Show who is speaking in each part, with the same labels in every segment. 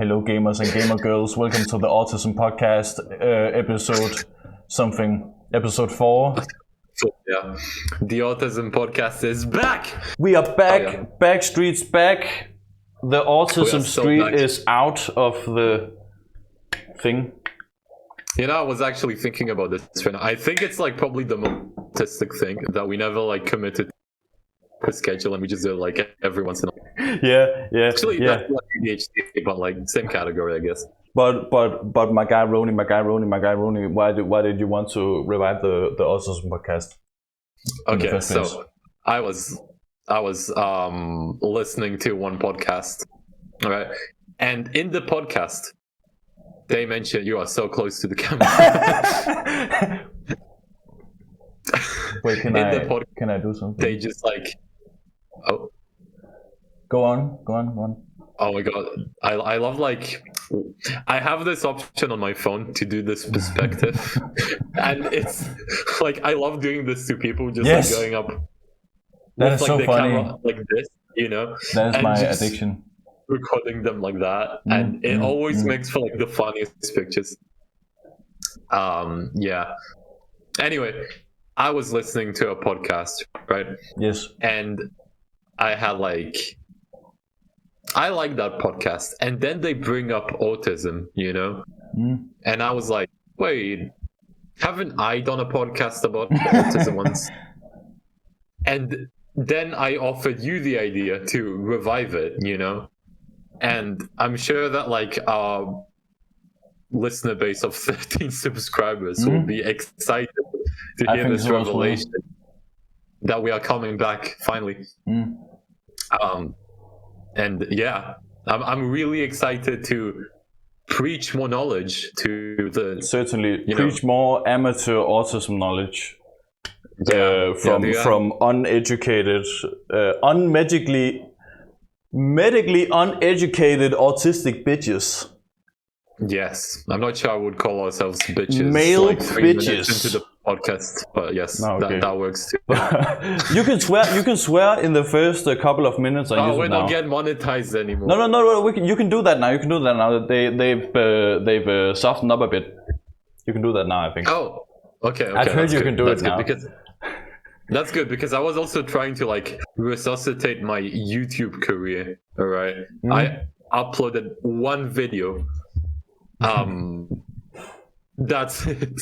Speaker 1: Hello, gamers and gamer girls. Welcome to the Autism podcast, episode 4.
Speaker 2: So, yeah, the Autism podcast is back.
Speaker 1: We are back. Oh, yeah. Backstreet's back. The Autism Street is out of the thing.
Speaker 2: You know, I was actually thinking about this right now. I think it's like probably the most autistic thing that we never like committed to schedule, and we just do it like every once in a while.
Speaker 1: Yeah.
Speaker 2: Actually, that's like ADHD, but like same category, I guess.
Speaker 1: But my guy Roni, why did you want to revive the Autism podcast?
Speaker 2: Okay, so I was listening to one podcast, all right, and in the podcast they mentioned you are so close to the camera.
Speaker 1: Wait, can I do something?
Speaker 2: They just like, oh,
Speaker 1: go on.
Speaker 2: Oh my god, I love, like, I have this option on my phone to do this perspective, and it's like I love doing this to people, just like going up
Speaker 1: that
Speaker 2: with
Speaker 1: is
Speaker 2: like
Speaker 1: so
Speaker 2: the
Speaker 1: funny.
Speaker 2: camera like this, you know.
Speaker 1: That is my addiction.
Speaker 2: Recording them like that, and it always makes for like the funniest pictures. Yeah. Anyway, I was listening to a podcast, right?
Speaker 1: Yes.
Speaker 2: And I had I like that podcast, and then they bring up autism, you know? And I was like, wait, haven't I done a podcast about autism once? And then I offered you the idea to revive it, you know? And I'm sure that like our listener base of 13 subscribers will be excited to hear this revelation that we are coming back finally. And yeah, I'm really excited to preach more knowledge to the
Speaker 1: preach more amateur autism knowledge from uneducated, medically uneducated autistic bitches.
Speaker 2: Yes, I'm not sure I would call ourselves bitches.
Speaker 1: Male
Speaker 2: like 3
Speaker 1: bitches
Speaker 2: minutes into the podcast, but yes, that works too.
Speaker 1: You can swear in the first couple of minutes.
Speaker 2: We're not getting monetized anymore.
Speaker 1: No. You can do that now. They've softened up a bit. You can do that now, I think.
Speaker 2: Oh, okay.
Speaker 1: I've heard you can do it now.
Speaker 2: That's good because I was also trying to like resuscitate my YouTube career. All right, I uploaded one video. That's it.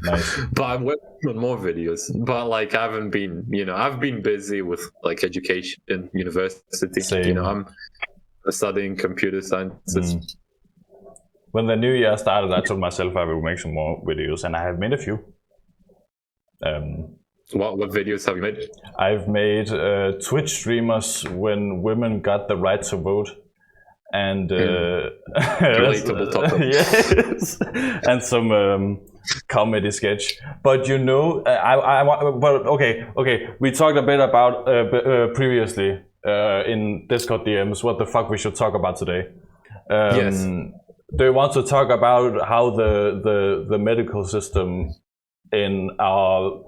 Speaker 2: Nice. But I'm working on more videos. But like I haven't been, I've been busy with like education in university.
Speaker 1: Same.
Speaker 2: You know, I'm studying computer sciences.
Speaker 1: When the new year started, I told myself I will make some more videos, and I have made a few.
Speaker 2: What videos have you made?
Speaker 1: I've made Twitch streamers when women got the right to vote. And
Speaker 2: relatable topic.
Speaker 1: Yes, and some comedy sketch. But okay. We talked a bit about previously in Discord DMs what the fuck we should talk about today.
Speaker 2: Yes.
Speaker 1: Do you want to talk about how the medical system in our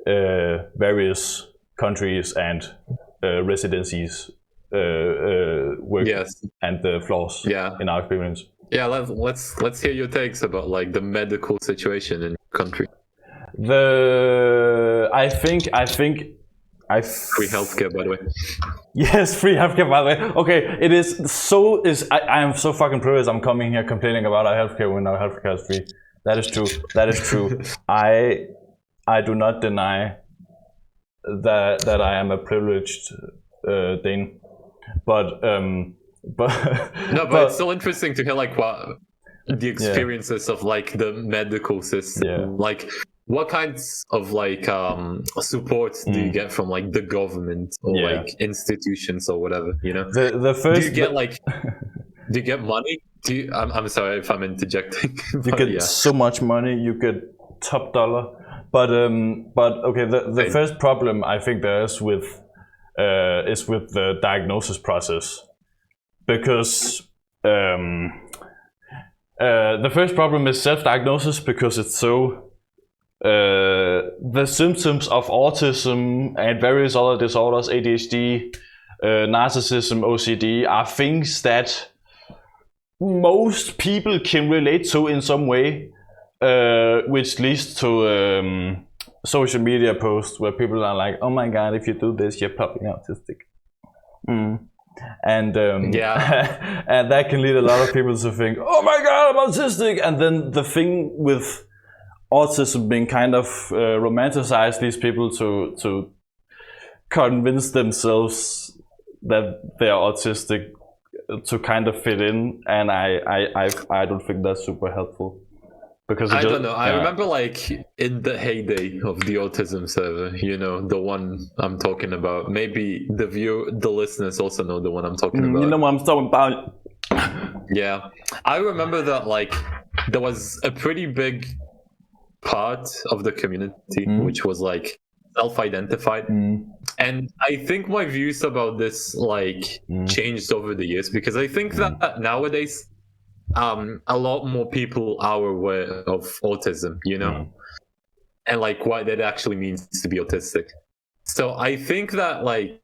Speaker 1: various countries and residencies work, and the flaws in our experience?
Speaker 2: Yeah, let's hear your takes about like the medical situation in your country.
Speaker 1: I think
Speaker 2: free healthcare, by the way.
Speaker 1: Yes, free healthcare, by the way. Okay, I am so fucking privileged. I'm coming here complaining about our healthcare when our healthcare is free. That is true. I do not deny that I am a privileged Dane. But
Speaker 2: it's so interesting to hear like what the experiences of like the medical system, like what kinds of like support do you get from like the government or like institutions or whatever, you know?
Speaker 1: The first,
Speaker 2: do you get like do you get money? I'm sorry if I'm interjecting.
Speaker 1: You get so much money, you get top dollar. But okay, the first problem I think there is with the diagnosis process, because the first problem is self-diagnosis, because it's so the symptoms of autism and various other disorders, ADHD, narcissism, OCD, are things that most people can relate to in some way, which leads to social media posts where people are like, "Oh my god, if you do this, you're probably autistic." And and that can lead a lot of people to think, "Oh my god, I'm autistic." And then the thing with autism being kind of romanticized these people to convince themselves that they're autistic to kind of fit in, and I don't think that's super helpful. Because
Speaker 2: I don't know. I remember like in the heyday of the autism server, you know, the one I'm talking about. Maybe the listeners also know the one I'm talking about.
Speaker 1: You know what I'm talking about.
Speaker 2: Yeah. I remember that like there was a pretty big part of the community which was like self-identified. And I think my views about this like changed over the years, because I think that nowadays a lot more people are aware of autism, you know, and like what it actually means to be autistic. So I think that like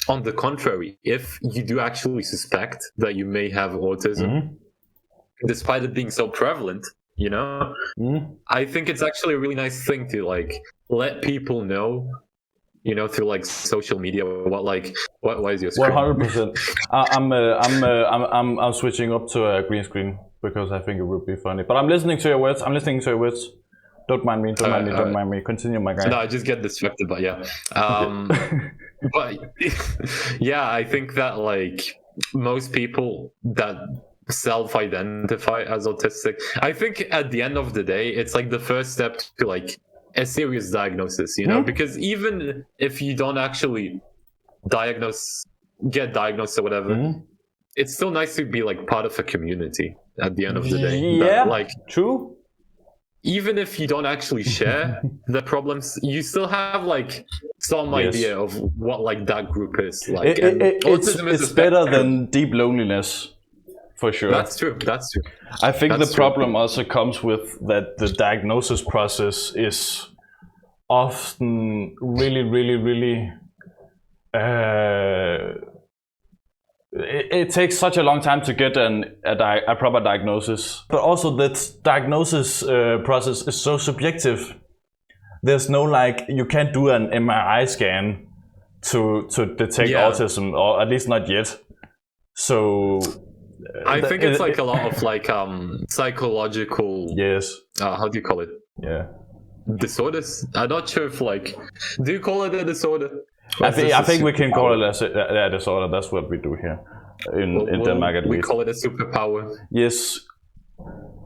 Speaker 2: on the contrary, if you do actually suspect that you may have autism, despite it being so prevalent, you know, I think it's actually a really nice thing to like let people know, you know, through like social media what is your screen?
Speaker 1: 100%. I'm switching up to a green screen because I think it would be funny. But I'm listening to your words. Don't mind me. Don't mind me. Continue, my guy.
Speaker 2: No, I just get distracted, but yeah. But yeah, I think that like most people that self-identify as autistic, I think at the end of the day, it's like the first step to like a serious diagnosis, you know, because even if you don't actually get diagnosed or whatever, it's still nice to be like part of a community at the end of the day.
Speaker 1: Yeah,
Speaker 2: like
Speaker 1: true.
Speaker 2: Even if you don't actually share the problems, you still have like some idea of what like that group is like.
Speaker 1: It's better than deep loneliness. For sure.
Speaker 2: That's true.
Speaker 1: I think the problem also comes with that the diagnosis process is often really it takes such a long time to get a proper diagnosis. But also that diagnosis process is so subjective. There's no like, you can't do an MRI scan to detect autism, or at least not yet. So
Speaker 2: I think it's like a lot of like psychological.
Speaker 1: Yes.
Speaker 2: How do you call it?
Speaker 1: Yeah.
Speaker 2: Disorders. I'm not sure if like. Do you call it a disorder?
Speaker 1: I think we can call it a disorder. That's what we do here in Denmark. At least
Speaker 2: we call it a superpower.
Speaker 1: Yes.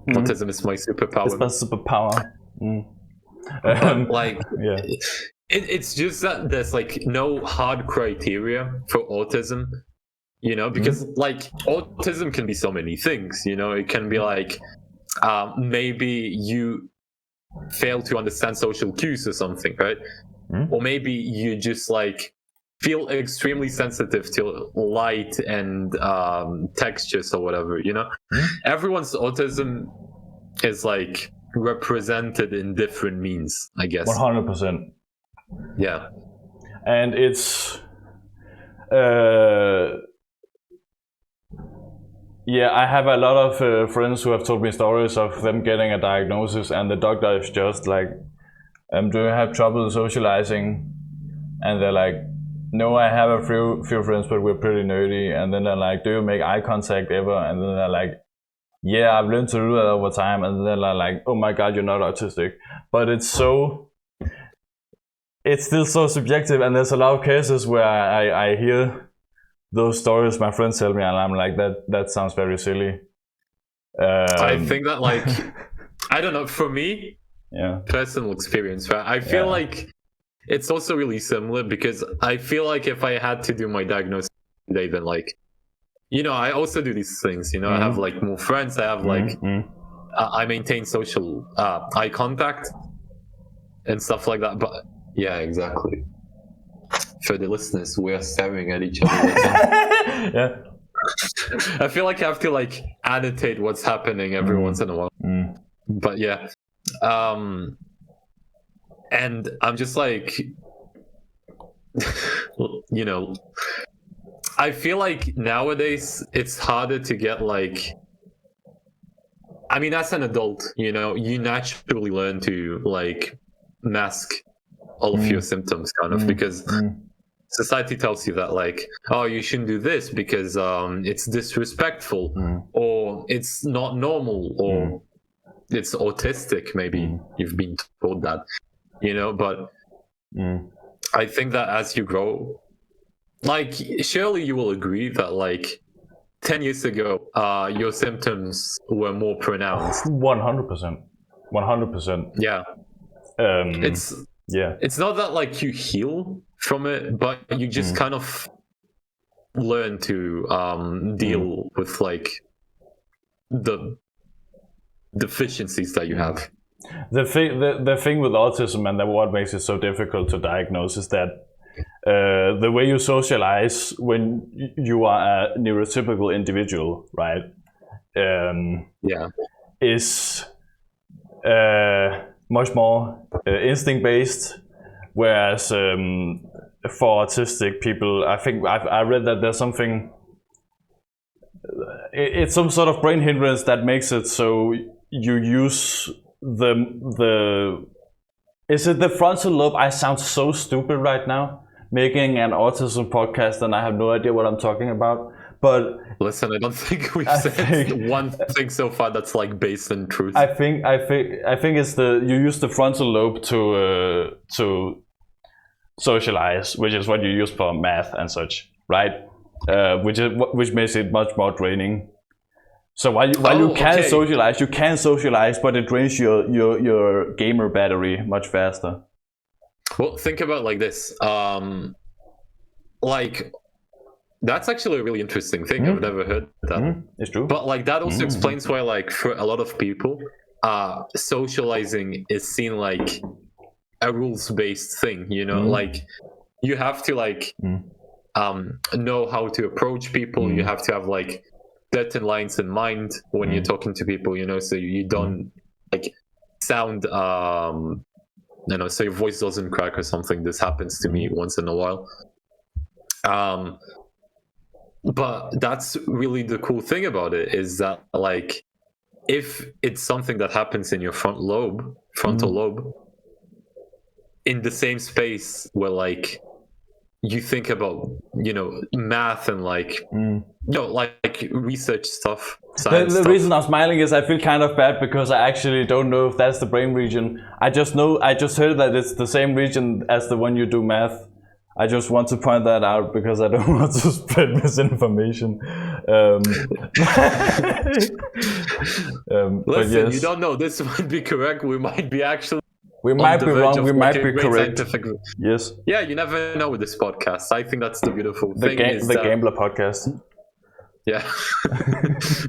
Speaker 2: Autism is my superpower.
Speaker 1: It's my superpower.
Speaker 2: But, like, it's just that there's like no hard criteria for autism. You know, because like autism can be so many things, you know, it can be like maybe you fail to understand social cues or something, right? Or maybe you just like feel extremely sensitive to light and textures or whatever, you know? Everyone's autism is like represented in different means, I guess.
Speaker 1: 100%.
Speaker 2: Yeah.
Speaker 1: And it's yeah, I have a lot of friends who have told me stories of them getting a diagnosis, and the doctor is just like, do you have trouble socializing? And they're like, no, I have a few friends, but we're pretty nerdy. And then they're like, do you make eye contact ever? And then they're like, yeah, I've learned to do that over time. And then they're like, oh my god, you're not autistic. But it's still so subjective, and there's a lot of cases where I hear those stories my friends tell me, and I'm like, that sounds very silly.
Speaker 2: I think that like I don't know, for me, personal experience, right? I feel like it's also really similar, because I feel like if I had to do my diagnosis today, then like, you know, I also do these things, you know, I have like more friends, I have like I maintain social eye contact and stuff like that. But yeah, exactly. For the listeners, we are staring at each other.
Speaker 1: Yeah.
Speaker 2: I feel like I have to like annotate what's happening every once in a while. But yeah. And I'm just like, you know, I feel like nowadays it's harder to get like I mean, as an adult, you naturally learn to like mask all of your symptoms, kind of, because society tells you that, like, oh, you shouldn't do this because it's disrespectful, or it's not normal, or it's autistic. Maybe you've been told that, but I think that as you grow, like, surely you will agree that, like, 10 years ago, your symptoms were more pronounced.
Speaker 1: 100%. 100%.
Speaker 2: Yeah. It's not that, like, you heal from it, but you just kind of learn to deal with, like, the deficiencies that you have.
Speaker 1: The thing with autism, and what makes it so difficult to diagnose, is that the way you socialize when you are a neurotypical individual, right? Is much more instinct-based, whereas for autistic people, I think I read that there's something. It's some sort of brain hindrance that makes it so you use the. Is it the frontal lobe? I sound so stupid right now, making an autism podcast, and I have no idea what I'm talking about. But
Speaker 2: listen, I don't think we've said one thing so far that's, like, based in truth.
Speaker 1: I think it's you use the frontal lobe to socialize, which is what you use for math and such, right? Which makes it much more draining. So while you can socialize, but it drains your gamer battery much faster.
Speaker 2: Well, think about it like this. Like, that's actually a really interesting thing. I've never heard that.
Speaker 1: It's true.
Speaker 2: But, like, that also explains why, like, for a lot of people, socializing is seen like a rules-based thing. Like, you have to, like, know how to approach people. You have to have, like, certain lines in mind when you're talking to people, so you don't, like, sound so your voice doesn't crack or something. This happens to me once in a while. But that's really the cool thing about it, is that, like, if it's something that happens in your frontal lobe, in the same space where, like, you think about, math and, like, like, research stuff.
Speaker 1: The reason I'm smiling is I feel kind of bad because I actually don't know if that's the brain region. I just heard that it's the same region as the one you do math. I just want to point that out because I don't want to spread misinformation.
Speaker 2: Listen, yes. You don't know. This might be correct. We might be actually.
Speaker 1: We might be wrong. We might be correct. Yes.
Speaker 2: Yeah, you never know with this podcast. I think that's the beautiful thing.
Speaker 1: The Gambler podcast.
Speaker 2: Yeah.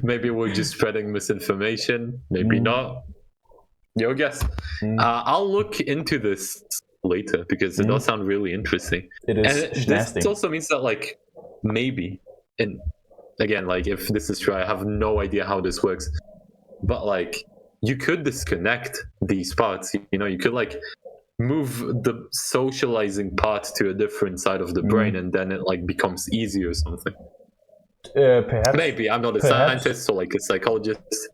Speaker 2: Maybe we're just spreading misinformation. Maybe not. Your guess. I'll look into this later because it does sound really interesting.
Speaker 1: It is.
Speaker 2: This also means that, like, maybe, and again, like, if this is true, I have no idea how this works, but, like, you could disconnect these parts. You could, like, move the socializing part to a different side of the brain, and then it, like, becomes easy or something.
Speaker 1: Perhaps.
Speaker 2: Maybe. I'm not a scientist or, like, a psychologist.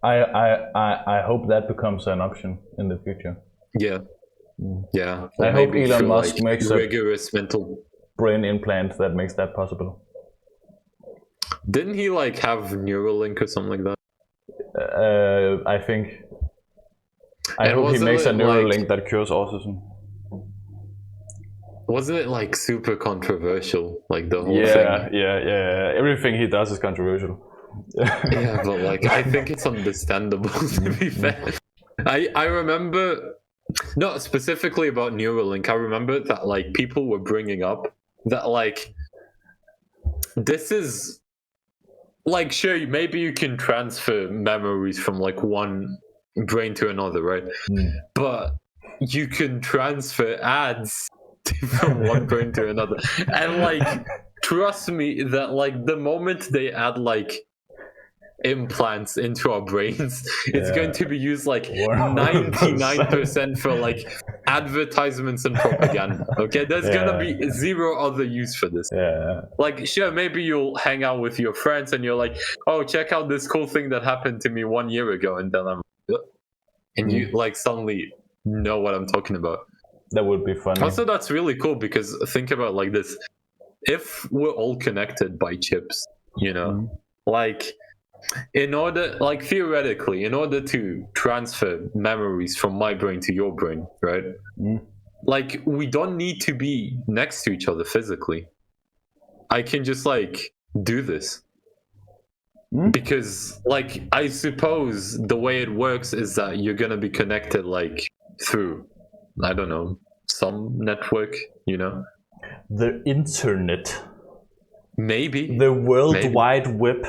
Speaker 1: I hope that becomes an option in the future.
Speaker 2: Yeah. Yeah.
Speaker 1: I hope Elon Musk makes a
Speaker 2: rigorous mental
Speaker 1: brain implant that makes that possible.
Speaker 2: Didn't he, like, have Neuralink or something like that?
Speaker 1: I think. I hope he makes a Neuralink that cures autism.
Speaker 2: Wasn't it, like, super controversial, like, the whole thing?
Speaker 1: Yeah. Everything he does is controversial.
Speaker 2: Yeah, but, like, I think it's understandable, to be fair. I remember, not specifically about Neuralink, I remember that, like, people were bringing up that, like, this is, like, sure, maybe you can transfer memories from, like, one brain to another, right? But you can transfer ads from one brain to another. And, like, trust me that, like, the moment they add, like, implants into our brains, it's going to be used, like, 99% for, like, advertisements and propaganda. Okay, there's gonna be zero other use for this. Like, sure, maybe you'll hang out with your friends and you're like, oh, check out this cool thing that happened to me 1 year ago, and then you like suddenly know what I'm talking about.
Speaker 1: That would be funny.
Speaker 2: Also, that's really cool because think about like this: if we're all connected by chips, you know, like, in order, like, theoretically, in order to transfer memories from my brain to your brain, right? Like, we don't need to be next to each other physically. I can just like do this because, like, I suppose the way it works is that you're gonna be connected like through, I don't know, some network, you know,
Speaker 1: the internet,
Speaker 2: maybe
Speaker 1: the World Wide Web.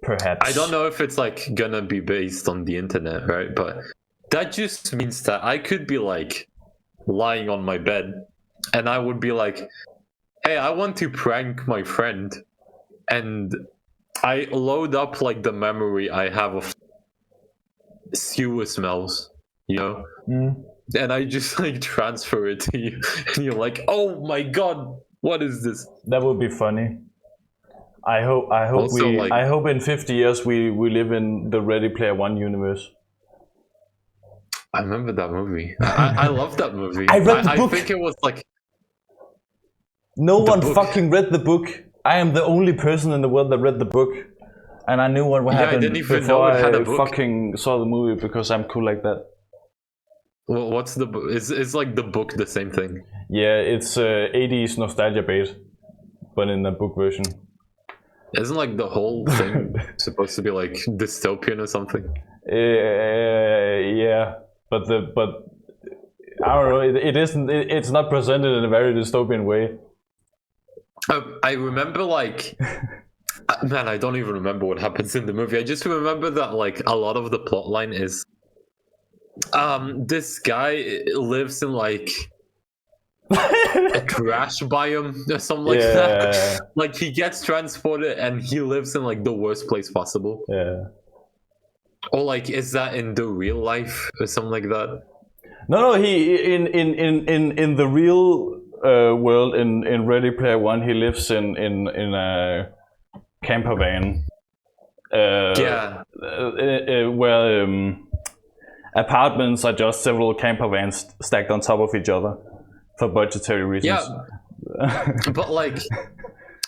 Speaker 1: Perhaps.
Speaker 2: I don't know if it's like gonna be based on the internet, right? But that just means that I could be like lying on my bed and I would be like, hey, I want to prank my friend, and I load up like the memory I have of sewer smells, you know, and I just like transfer it to you, and you're like, oh my god, what is this?
Speaker 1: That would be funny. I hope
Speaker 2: Also,
Speaker 1: I hope in 50 years we live in the Ready Player One universe.
Speaker 2: I remember that movie. I love that movie.
Speaker 1: I read the book.
Speaker 2: I think it was like
Speaker 1: no one fucking read the book. I am the only person in the world that read the book, and I knew what would happen
Speaker 2: I didn't even know
Speaker 1: before
Speaker 2: it had a
Speaker 1: I
Speaker 2: book.
Speaker 1: fucking saw the movie because I'm cool like that.
Speaker 2: Well, what's the book? Is like the book the same thing?
Speaker 1: Yeah, it's 80s nostalgia bait, but in the book version.
Speaker 2: Isn't like the whole thing supposed to be like dystopian or something?
Speaker 1: Yeah, but I don't know. It isn't. It's not presented in a very dystopian way.
Speaker 2: I remember like, man, I don't even remember what happens in the movie. I just remember that like a lot of the plot line is, this guy lives in like a trash biome or something like that. Like, he gets transported and he lives in like the worst place possible.
Speaker 1: Yeah.
Speaker 2: Or like, is that in the real life or something like that?
Speaker 1: No. He in the real world in Ready Player One, he lives in a camper van. Where apartments are just several camper vans stacked on top of each other. For budgetary reasons.
Speaker 2: Yeah, but like,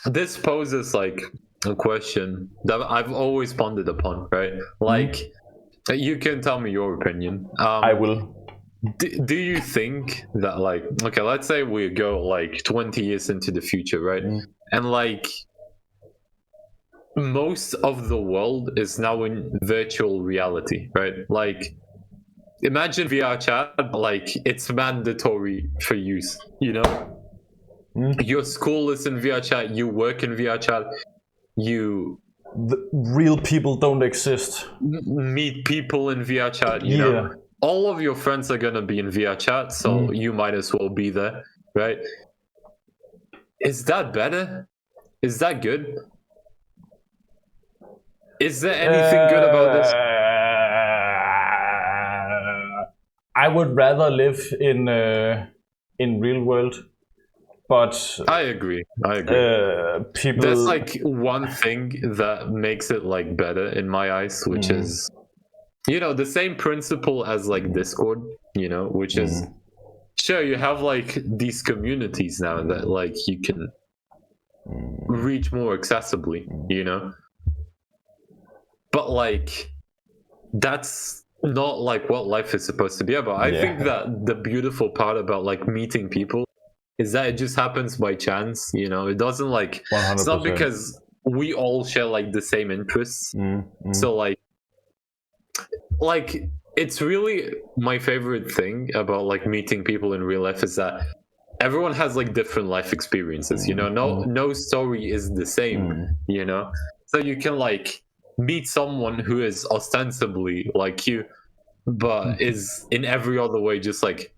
Speaker 2: this poses like a question that I've always pondered upon, right? Like, you can tell me your opinion.
Speaker 1: I will.
Speaker 2: Do you think that, like, okay, let's say we go like 20 years into the future, right? And like, most of the world is now in virtual reality, right? Like, imagine VR chat, like, it's mandatory for use, you know? Your school is in VR chat, you work in VR chat,
Speaker 1: the real people don't exist.
Speaker 2: Meet people in VR chat, you know? All of your friends are gonna be in VR chat, so you might as well be there, right? Is that better? Is that good? Is there anything good about this?
Speaker 1: I would rather live in real world, but
Speaker 2: I agree.
Speaker 1: People.
Speaker 2: There's like one thing that makes it like better in my eyes, which is, you know, the same principle as like Discord, you know, which is, sure, you have like these communities now that like you can reach more accessibly, you know, but like, that's not like what life is supposed to be about. I think that the beautiful part about like meeting people is that it just happens by chance, you know. It doesn't like 100%. It's not because we all share like the same interests. So like it's really my favorite thing about like meeting people in real life is that everyone has like different life experiences, you know. No story is the same, you know. So you can like meet someone who is ostensibly like you, but is in every other way just like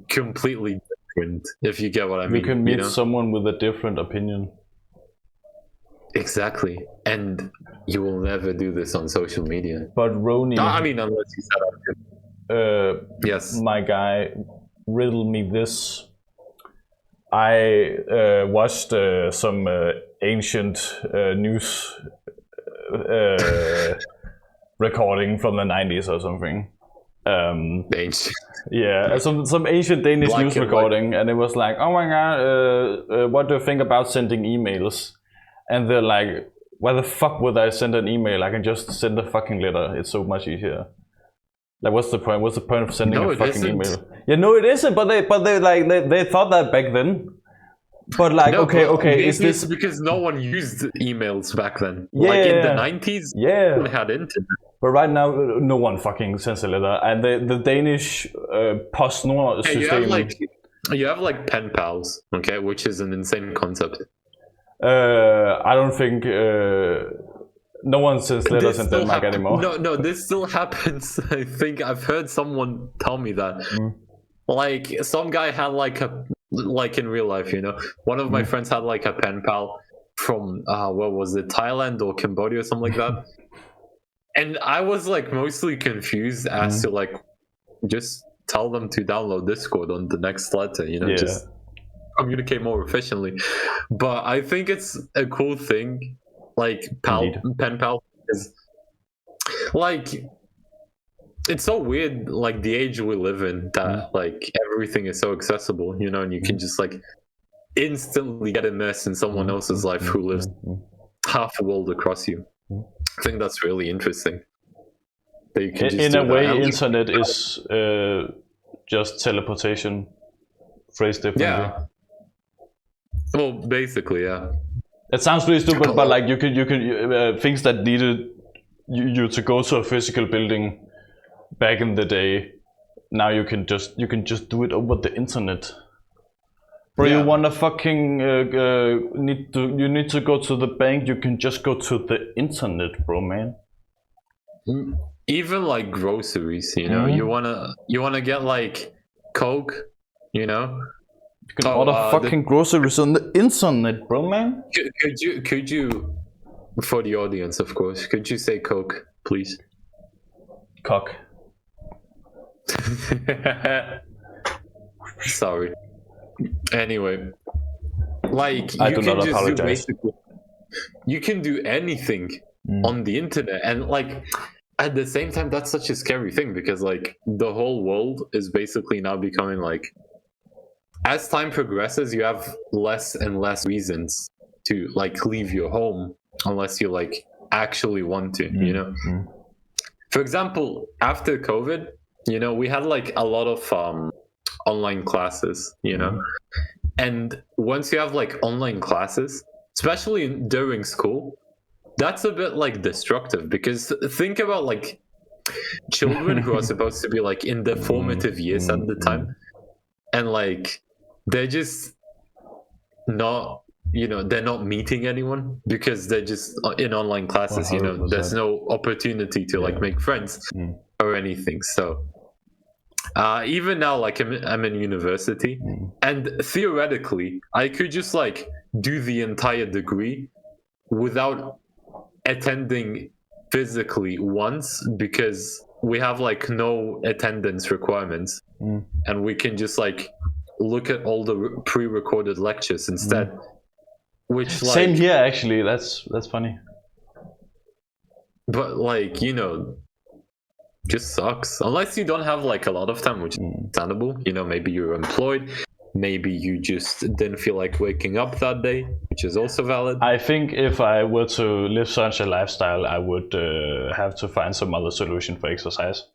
Speaker 2: completely different, if you get what I mean.
Speaker 1: You can meet someone with a different opinion.
Speaker 2: Exactly. And you will never do this on social media.
Speaker 1: But Roni...
Speaker 2: I mean, unless you set up... Yes.
Speaker 1: my guy, riddle me this. I watched some ancient news recording from the 90s or something. Yeah, some ancient Danish
Speaker 2: Black
Speaker 1: news
Speaker 2: and
Speaker 1: recording, and it was like, oh my god, what do you think about sending emails? And they're like, why the fuck would I send an email? I can just send a fucking letter. It's so much easier. Like, what's the point? What's the point of sending a fucking email? Yeah, no, it isn't. But they thought that back then. But like,
Speaker 2: No,
Speaker 1: okay, is this
Speaker 2: because no one used emails back then?
Speaker 1: Yeah,
Speaker 2: like in the 90s,
Speaker 1: yeah.
Speaker 2: we had internet.
Speaker 1: But right now, no one fucking sends a letter. And the Danish PostNord system.
Speaker 2: You have like pen pals, okay, which is an insane concept.
Speaker 1: I don't think no one sends letters in Denmark anymore.
Speaker 2: No, this still happens. I think I've heard someone tell me that. Like some guy had like in real life, you know, one of my friends had like a pen pal from what was it, Thailand or Cambodia or something like that. And I was like mostly confused as to like just tell them to download Discord on the next letter, you know, just communicate more efficiently. But I think it's a cool thing, like pen pal is like, it's so weird, like the age we live in, that like everything is so accessible, you know, and you can just like instantly get immersed in someone else's life who lives half a world across you. I think that's really interesting. That you can just
Speaker 1: in a way, internet is just teleportation, phrased differently.
Speaker 2: Yeah. Well, basically, yeah.
Speaker 1: It sounds really stupid, but like you could things that needed you to go to a physical building back in the day, now you can just do it over the internet. Bro, you wanna fucking need to go to the bank, you can just go to the internet, bro, man.
Speaker 2: Even like groceries, you know, you wanna get like Coke, you know.
Speaker 1: You can order fucking groceries on the internet, bro, man.
Speaker 2: Could you, for the audience, of course, could you say Coke, please?
Speaker 1: Cock.
Speaker 2: Sorry. Anyway, like
Speaker 1: I do not apologize.
Speaker 2: You can do anything on the internet, and like at the same time, that's such a scary thing because like the whole world is basically now becoming like, as time progresses, you have less and less reasons to like leave your home unless you like actually want to, you know. For example, after COVID, you know, we had like a lot of online classes, you know, and once you have like online classes, especially during school, that's a bit like destructive, because think about like children who are supposed to be like in their formative years at the time, and like they're just not, you know, they're not meeting anyone because they're just in online classes, you know, there's no opportunity to like make friends or anything. So even now, like I'm in university, and theoretically I could just like do the entire degree without attending physically once, because we have like no attendance requirements, and we can just like look at all the pre-recorded lectures instead. Which like,
Speaker 1: same here actually. That's funny.
Speaker 2: But like, you know, just sucks unless you don't have like a lot of time, which is understandable. You know, maybe you're employed, maybe you just didn't feel like waking up that day, which is also valid.
Speaker 1: I think if I were to live such a lifestyle, I would have to find some other solution for exercise.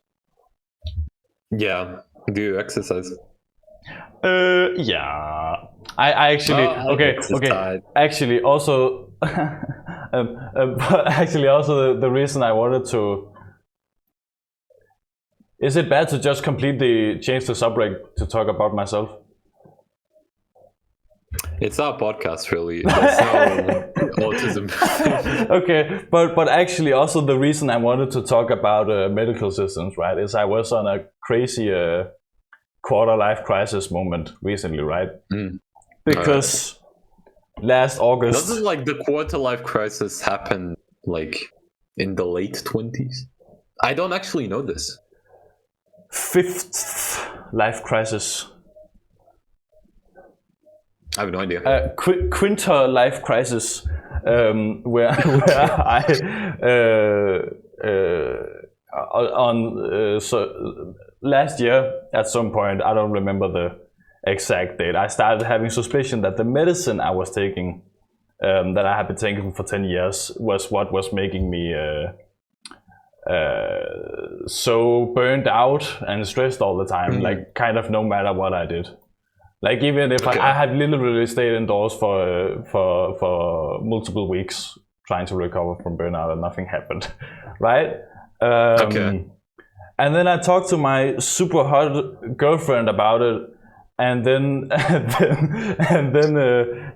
Speaker 2: Yeah. Do you exercise?
Speaker 1: Yeah. I actually okay. Actually, also, actually, also the reason I wanted to. Is it bad to just completely change the subject to talk about myself?
Speaker 2: It's our podcast, really. There's no autism.
Speaker 1: Okay, but actually, also the reason I wanted to talk about medical systems, right, is I was on a crazy quarter-life crisis moment recently, right? Because last August...
Speaker 2: Doesn't like the quarter-life crisis happen like in the late 20s? I don't actually know this.
Speaker 1: fifth life crisis.
Speaker 2: I have no idea.
Speaker 1: Quinter life crisis, where I so last year at some point, I don't remember the exact date, I started having suspicion that the medicine I was taking, that I had been taking for 10 years, was what was making me so burned out and stressed all the time, like kind of no matter what I did. Like even if I had literally stayed indoors for multiple weeks trying to recover from burnout and nothing happened, right? And then I talked to my super hot girlfriend about it, and then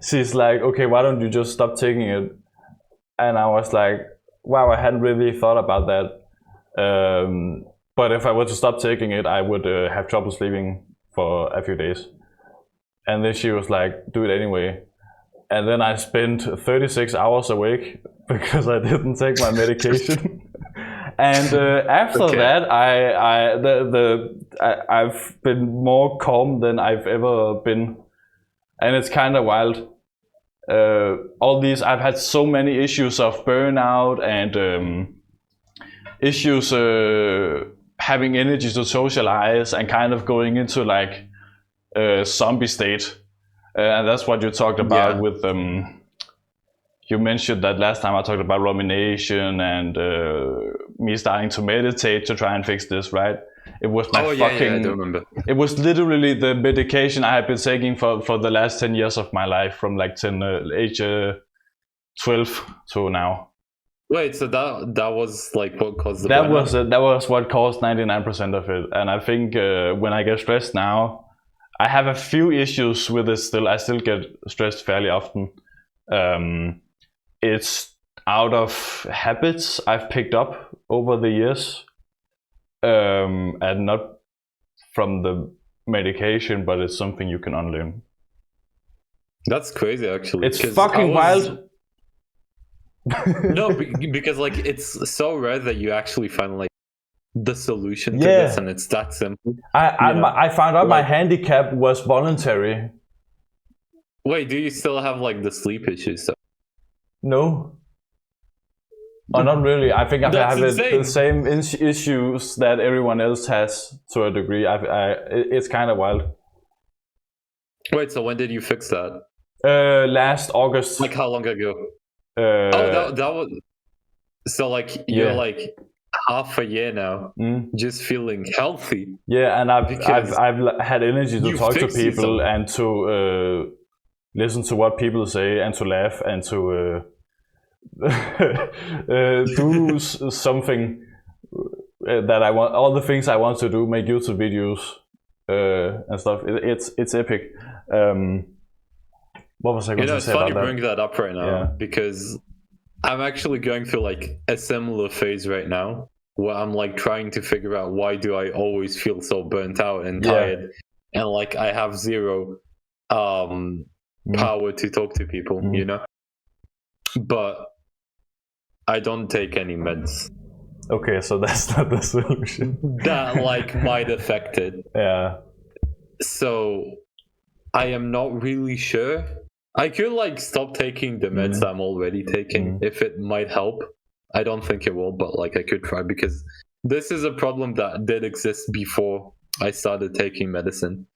Speaker 1: she's like, okay, why don't you just stop taking it? And I was like, wow, I hadn't really thought about that. But if I were to stop taking it, I would have trouble sleeping for a few days. And then she was like, do it anyway. And then I spent 36 hours awake because I didn't take my medication. And after that, I've been more calm than I've ever been. And it's kind of wild. I've had so many issues of burnout and issues having energy to socialize and kind of going into like zombie state, and that's what you talked about with you mentioned that last time I talked about rumination and me starting to meditate to try and fix this, right? It was my
Speaker 2: I do remember.
Speaker 1: It was literally the medication I had been taking for the last 10 years of my life, from like age 12 to now.
Speaker 2: Wait, so that was like what caused the
Speaker 1: that was what caused 99% of it. And I think when I get stressed now, I have a few issues with it still. I still get stressed fairly often. It's out of habits I've picked up over the years, and not from the medication, but it's something you can unlearn.
Speaker 2: That's crazy, actually.
Speaker 1: It's fucking wild.
Speaker 2: No, because like it's so rare that you actually find like the solution to this, and it's that simple.
Speaker 1: I found out my handicap was voluntary.
Speaker 2: Wait, do you still have like the sleep issues?
Speaker 1: No. Oh, not really. I think I have the same issues that everyone else has to a degree. It's kind of wild.
Speaker 2: Wait, so when did you fix that?
Speaker 1: Last August.
Speaker 2: Like how long ago? That was so like you're like half a year now, just feeling healthy.
Speaker 1: Yeah, and I've had energy to talk to people and to listen to what people say and to laugh and to do something that I want. All the things I want to do, make YouTube videos and stuff. It's epic. What was I going to say about that?
Speaker 2: It's funny you bring that up right now, because I'm actually going through like a similar phase right now where I'm like trying to figure out why do I always feel so burnt out and tired, and like I have zero power to talk to people, you know? But I don't take any meds.
Speaker 1: Okay, so that's not the solution.
Speaker 2: That like might affect it.
Speaker 1: Yeah.
Speaker 2: So I am not really sure. I could like stop taking the meds I'm already taking if it might help. I don't think it will, but like I could try, because this is a problem that did exist before I started taking medicine.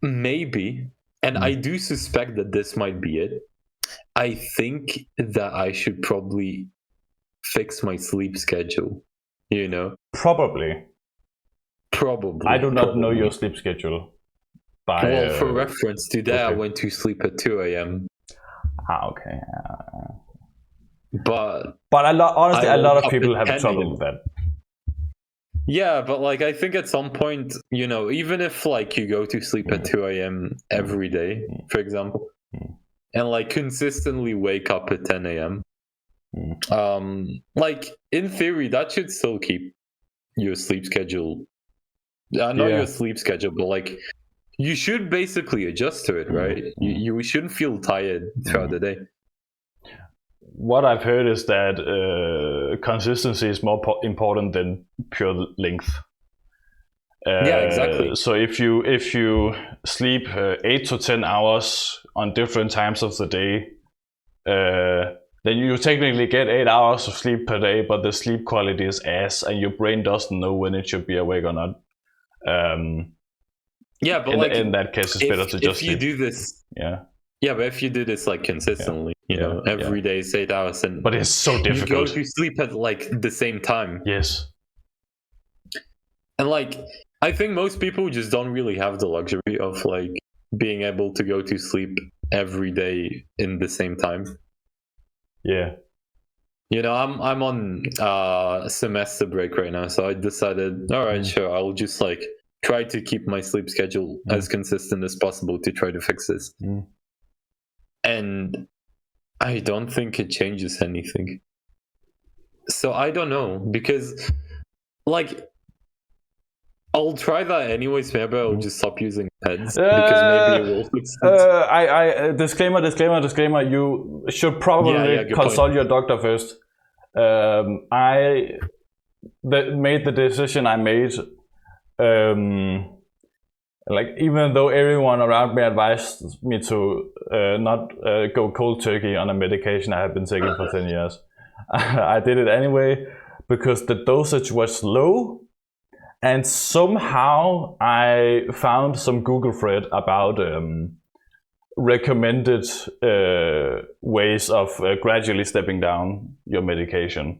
Speaker 2: Maybe, and I do suspect that this might be it. I think that I should probably fix my sleep schedule, you know?
Speaker 1: Probably. I do not know your sleep schedule.
Speaker 2: Well, for reference, today I went to sleep at 2 a.m.
Speaker 1: Okay.
Speaker 2: But
Speaker 1: honestly, a lot of people have trouble with that.
Speaker 2: Yeah, but like I think at some point, you know, even if like you go to sleep at 2 a.m. every day, for example, and like consistently wake up at 10 a.m., like in theory, that should still keep your sleep schedule. Not your sleep schedule, but like you should basically adjust to it, right? You shouldn't feel tired throughout the day.
Speaker 1: what I've heard is that consistency is more important than pure length.
Speaker 2: Yeah, exactly.
Speaker 1: So if you sleep 8 to 10 hours on different times of the day, then you technically get 8 hours of sleep per day, but the sleep quality is ass, and your brain doesn't know when it should be awake or not.
Speaker 2: Yeah, but
Speaker 1: in that case, it's better to just
Speaker 2: if you
Speaker 1: sleep.
Speaker 2: do this.
Speaker 1: Yeah,
Speaker 2: but if you do this like consistently, every day is 8 hours, and
Speaker 1: but it's so difficult.
Speaker 2: You go to sleep at like the same time.
Speaker 1: Yes.
Speaker 2: And like, I think most people just don't really have the luxury of like being able to go to sleep every day in the same time.
Speaker 1: Yeah.
Speaker 2: I'm on semester break right now, so I decided, all right, sure, I'll just like try to keep my sleep schedule as consistent as possible to try to fix this. And I don't think it changes anything. So I don't know, because like I'll try that anyways. Maybe I'll just stop using pens because maybe it will fix it.
Speaker 1: Disclaimer. You should probably consult your doctor first. I made the decision I made. Like, even though everyone around me advised me to not go cold turkey on a medication I have been taking for 10 years, I did it anyway because the dosage was low. And somehow I found some Google thread about recommended ways of gradually stepping down your medication.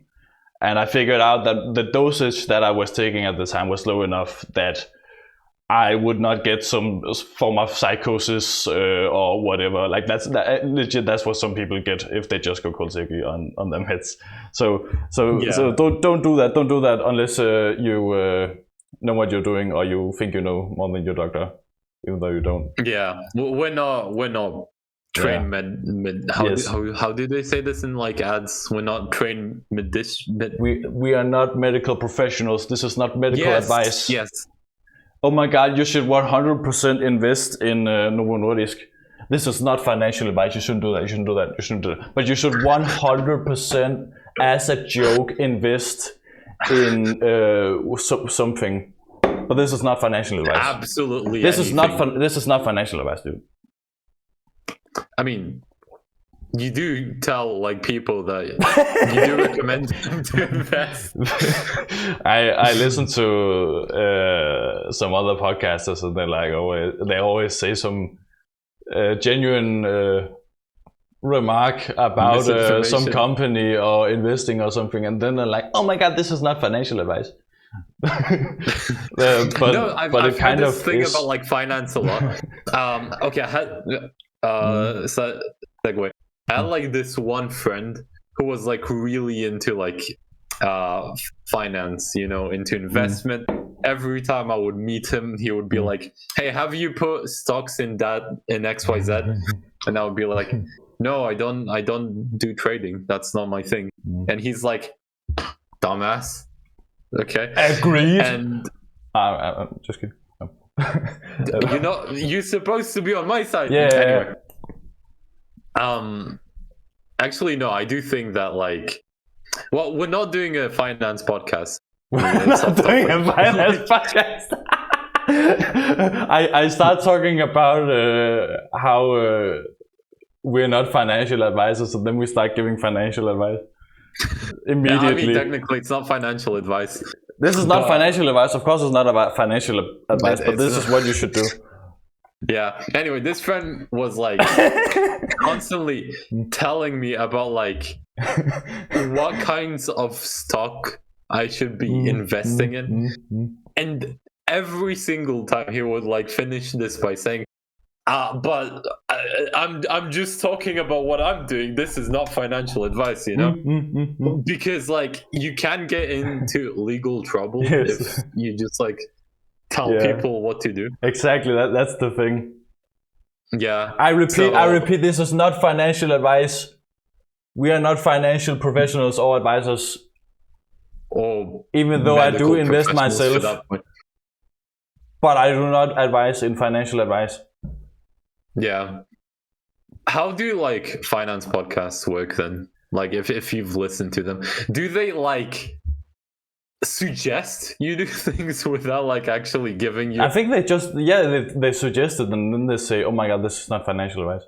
Speaker 1: And I figured out that the dosage that I was taking at the time was low enough that I would not get some form of psychosis or whatever. Like that's what some people get if they just go cold turkey on their meds. So don't do that. Don't do that unless you know what you're doing, or you think you know more than your doctor, even though you don't.
Speaker 2: Yeah, we're not trained how do they say this in like ads? We're not trained
Speaker 1: We are not medical professionals. This is not medical advice.
Speaker 2: Yes.
Speaker 1: Oh my God, you should 100% invest in Novo Nordisk. This is not financial advice. You shouldn't do that. But you should 100% as a joke invest in something. But this is not financial advice.
Speaker 2: Absolutely.
Speaker 1: This is not financial advice, dude.
Speaker 2: I mean, you do tell like people that you do recommend them to invest.
Speaker 1: I listen to some other podcasters, and they always say some genuine remark about some company or investing or something, and then they're like, "Oh my God, this is not financial advice." But I've
Speaker 2: heard this thing about like finance a lot. Okay, I had segue. I had like this one friend who was like really into like finance, into investment. Every time I would meet him, he would be like, "Hey, have you put stocks in XYZ?" And I would be like, "No, I don't do trading. That's not my thing." And he's like, "Dumbass." Okay.
Speaker 1: Agreed.
Speaker 2: And
Speaker 1: I'm just kidding.
Speaker 2: you're supposed to be on my side.
Speaker 1: Yeah.
Speaker 2: Anyway. Actually, no, I do think that like, well, we're not doing a finance podcast.
Speaker 1: We're not doing a finance podcast. I start talking about how we're not financial advisors, and then we start giving financial advice immediately.
Speaker 2: Yeah, I mean, technically, it's not financial advice.
Speaker 1: This is not financial advice. Of course, it's not about financial advice, but this is what you should do.
Speaker 2: Yeah. Anyway, this friend was like constantly telling me about like what kinds of stock I should be investing in, and every single time he would like finish this by saying, but I'm just talking about what I'm doing. This is not financial advice, because like you can get into legal trouble if you just like tell people what to do.
Speaker 1: Exactly, that's the thing.
Speaker 2: Yeah.
Speaker 1: I repeat, this is not financial advice. We are not financial professionals or advisors.
Speaker 2: Or
Speaker 1: even though I do invest myself, but I do not advise in financial advice.
Speaker 2: Yeah. How do like finance podcasts work then? Like if you've listened to them, do they like suggest you do things without like actually giving you?
Speaker 1: I think they just they suggested and then they say, oh my god, this is not financial advice.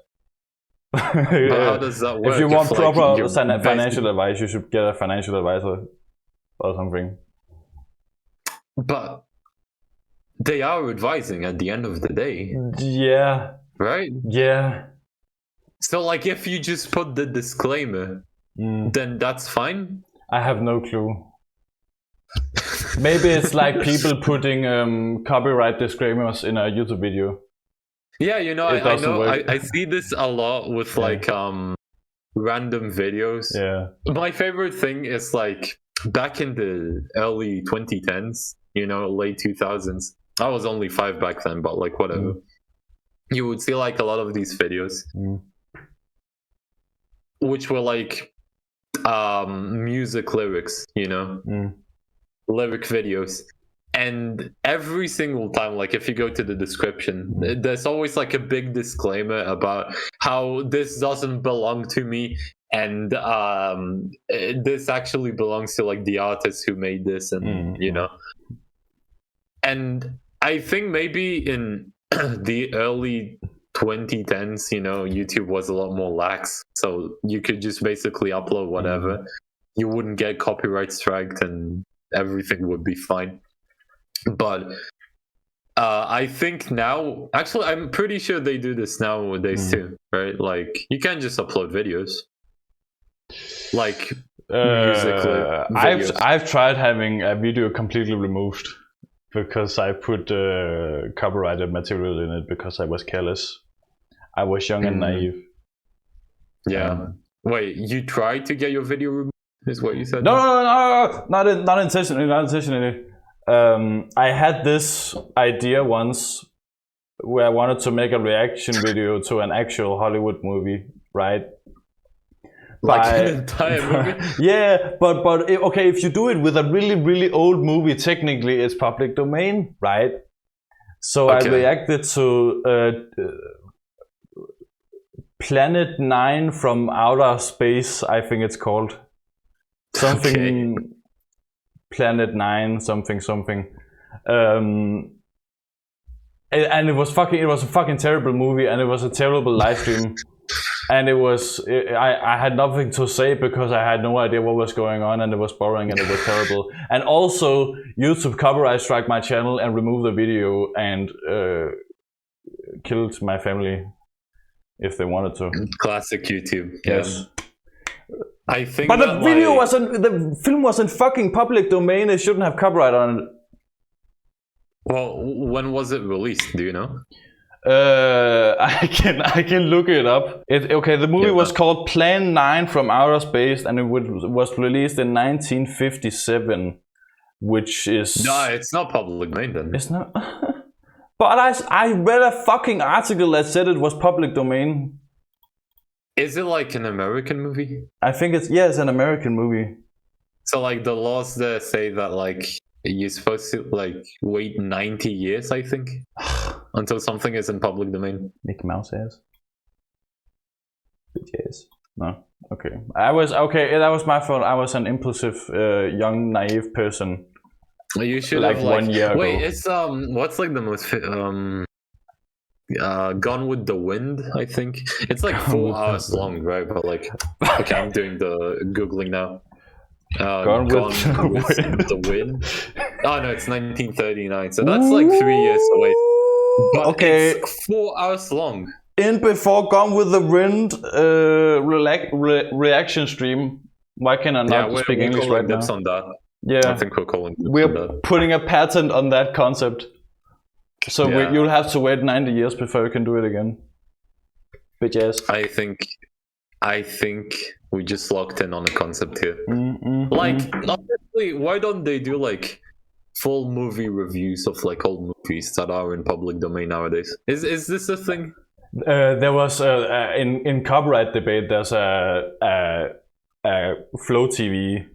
Speaker 2: How does that work?
Speaker 1: If you want proper
Speaker 2: like,
Speaker 1: financial advice, you should get a financial advisor or something.
Speaker 2: But they are advising at the end of the day.
Speaker 1: Yeah.
Speaker 2: Right?
Speaker 1: Yeah.
Speaker 2: So like if you just put the disclaimer, then that's fine?
Speaker 1: I have no clue. Maybe it's like people putting copyright disclaimers in a YouTube video.
Speaker 2: Yeah, you know, I see this a lot with like random videos.
Speaker 1: Yeah.
Speaker 2: My favorite thing is like back in the early 2010s, you know, late 2000s. I was only 5 back then, but like whatever. You would see like a lot of these videos, which were like music lyrics, you know, lyric videos. And every single time, like if you go to the description, there's always like a big disclaimer about how this doesn't belong to me, and this actually belongs to like the artist who made this, and you know. And I think maybe in the early 2010s, you know, YouTube was a lot more lax, so you could just basically upload whatever. You wouldn't get copyright striked, and everything would be fine. But I think now, actually, I'm pretty sure they do this nowadays too, right? Like you can't just upload videos, like music.
Speaker 1: I've tried having a video completely removed because I put copyrighted material in it because I was careless. I was young and naive.
Speaker 2: Yeah. Wait, you tried to get your video removed? Is what you said?
Speaker 1: No, not intentionally. I had this idea once where I wanted to make a reaction video to an actual Hollywood movie, right?
Speaker 2: Like an entire movie?
Speaker 1: Yeah, but okay, if you do it with a really, really old movie, technically it's public domain, right? So I reacted to Planet 9 from Outer Space, I think it's called. Something... Okay. Planet 9 something and it was a fucking terrible movie, and it was a terrible live stream, and I had nothing to say because I had no idea what was going on, and it was boring and it was terrible. And also YouTube copyright strike my channel and removed the video and killed my family if they wanted to.
Speaker 2: Classic YouTube.
Speaker 1: Yes.
Speaker 2: I think
Speaker 1: but the film was in fucking public domain. It shouldn't have copyright on it.
Speaker 2: Well, when was it released? Do you know?
Speaker 1: I can look it up. The movie was called Plan 9 from Outer Space, and it was released in 1957, which is...
Speaker 2: No, it's not public domain then.
Speaker 1: It's not. But I read a fucking article that said it was public domain.
Speaker 2: Is it like an American movie?
Speaker 1: I think it's an American movie.
Speaker 2: So like the laws there say that like you're supposed to like wait 90 years, I think, until something is in public domain.
Speaker 1: Mickey Mouse has. Yes. No. Okay. That was my fault. I was an impulsive, young, naive person.
Speaker 2: You should
Speaker 1: like
Speaker 2: have
Speaker 1: 1 year ago.
Speaker 2: Wait, it's what's like the most Gone with the Wind, I think. It's like 4 hours long, right? But like, okay, I'm doing the Googling now. Gone with the Wind. Oh no, it's 1939, so that's like 3 years away. But it's 4 hours long.
Speaker 1: In before Gone with the Wind reaction stream. Why can I not speak English right now?
Speaker 2: On that.
Speaker 1: Yeah,
Speaker 2: I think
Speaker 1: we're putting a patent on that concept. So you'll have to wait 90 years before you can do it again. But yes.
Speaker 2: I think we just locked in on a concept here. Like, honestly, why don't they do like full movie reviews of like old movies that are in public domain nowadays? Is this a thing?
Speaker 1: There was in copyright debate. There's a Flow TV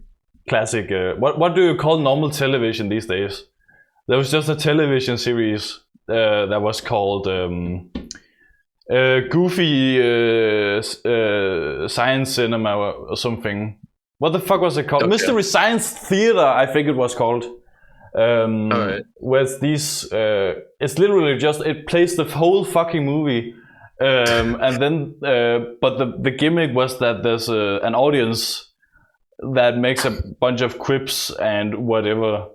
Speaker 1: classic. What do you call normal television these days? There was just a television series that was called goofy science cinema or something. What the fuck was it called?
Speaker 2: Okay.
Speaker 1: Mystery Science Theater, I think it was called.
Speaker 2: Alright.
Speaker 1: With these, it's literally just, it plays the whole fucking movie. And then, but the gimmick was that there's an audience that makes a bunch of quips and whatever.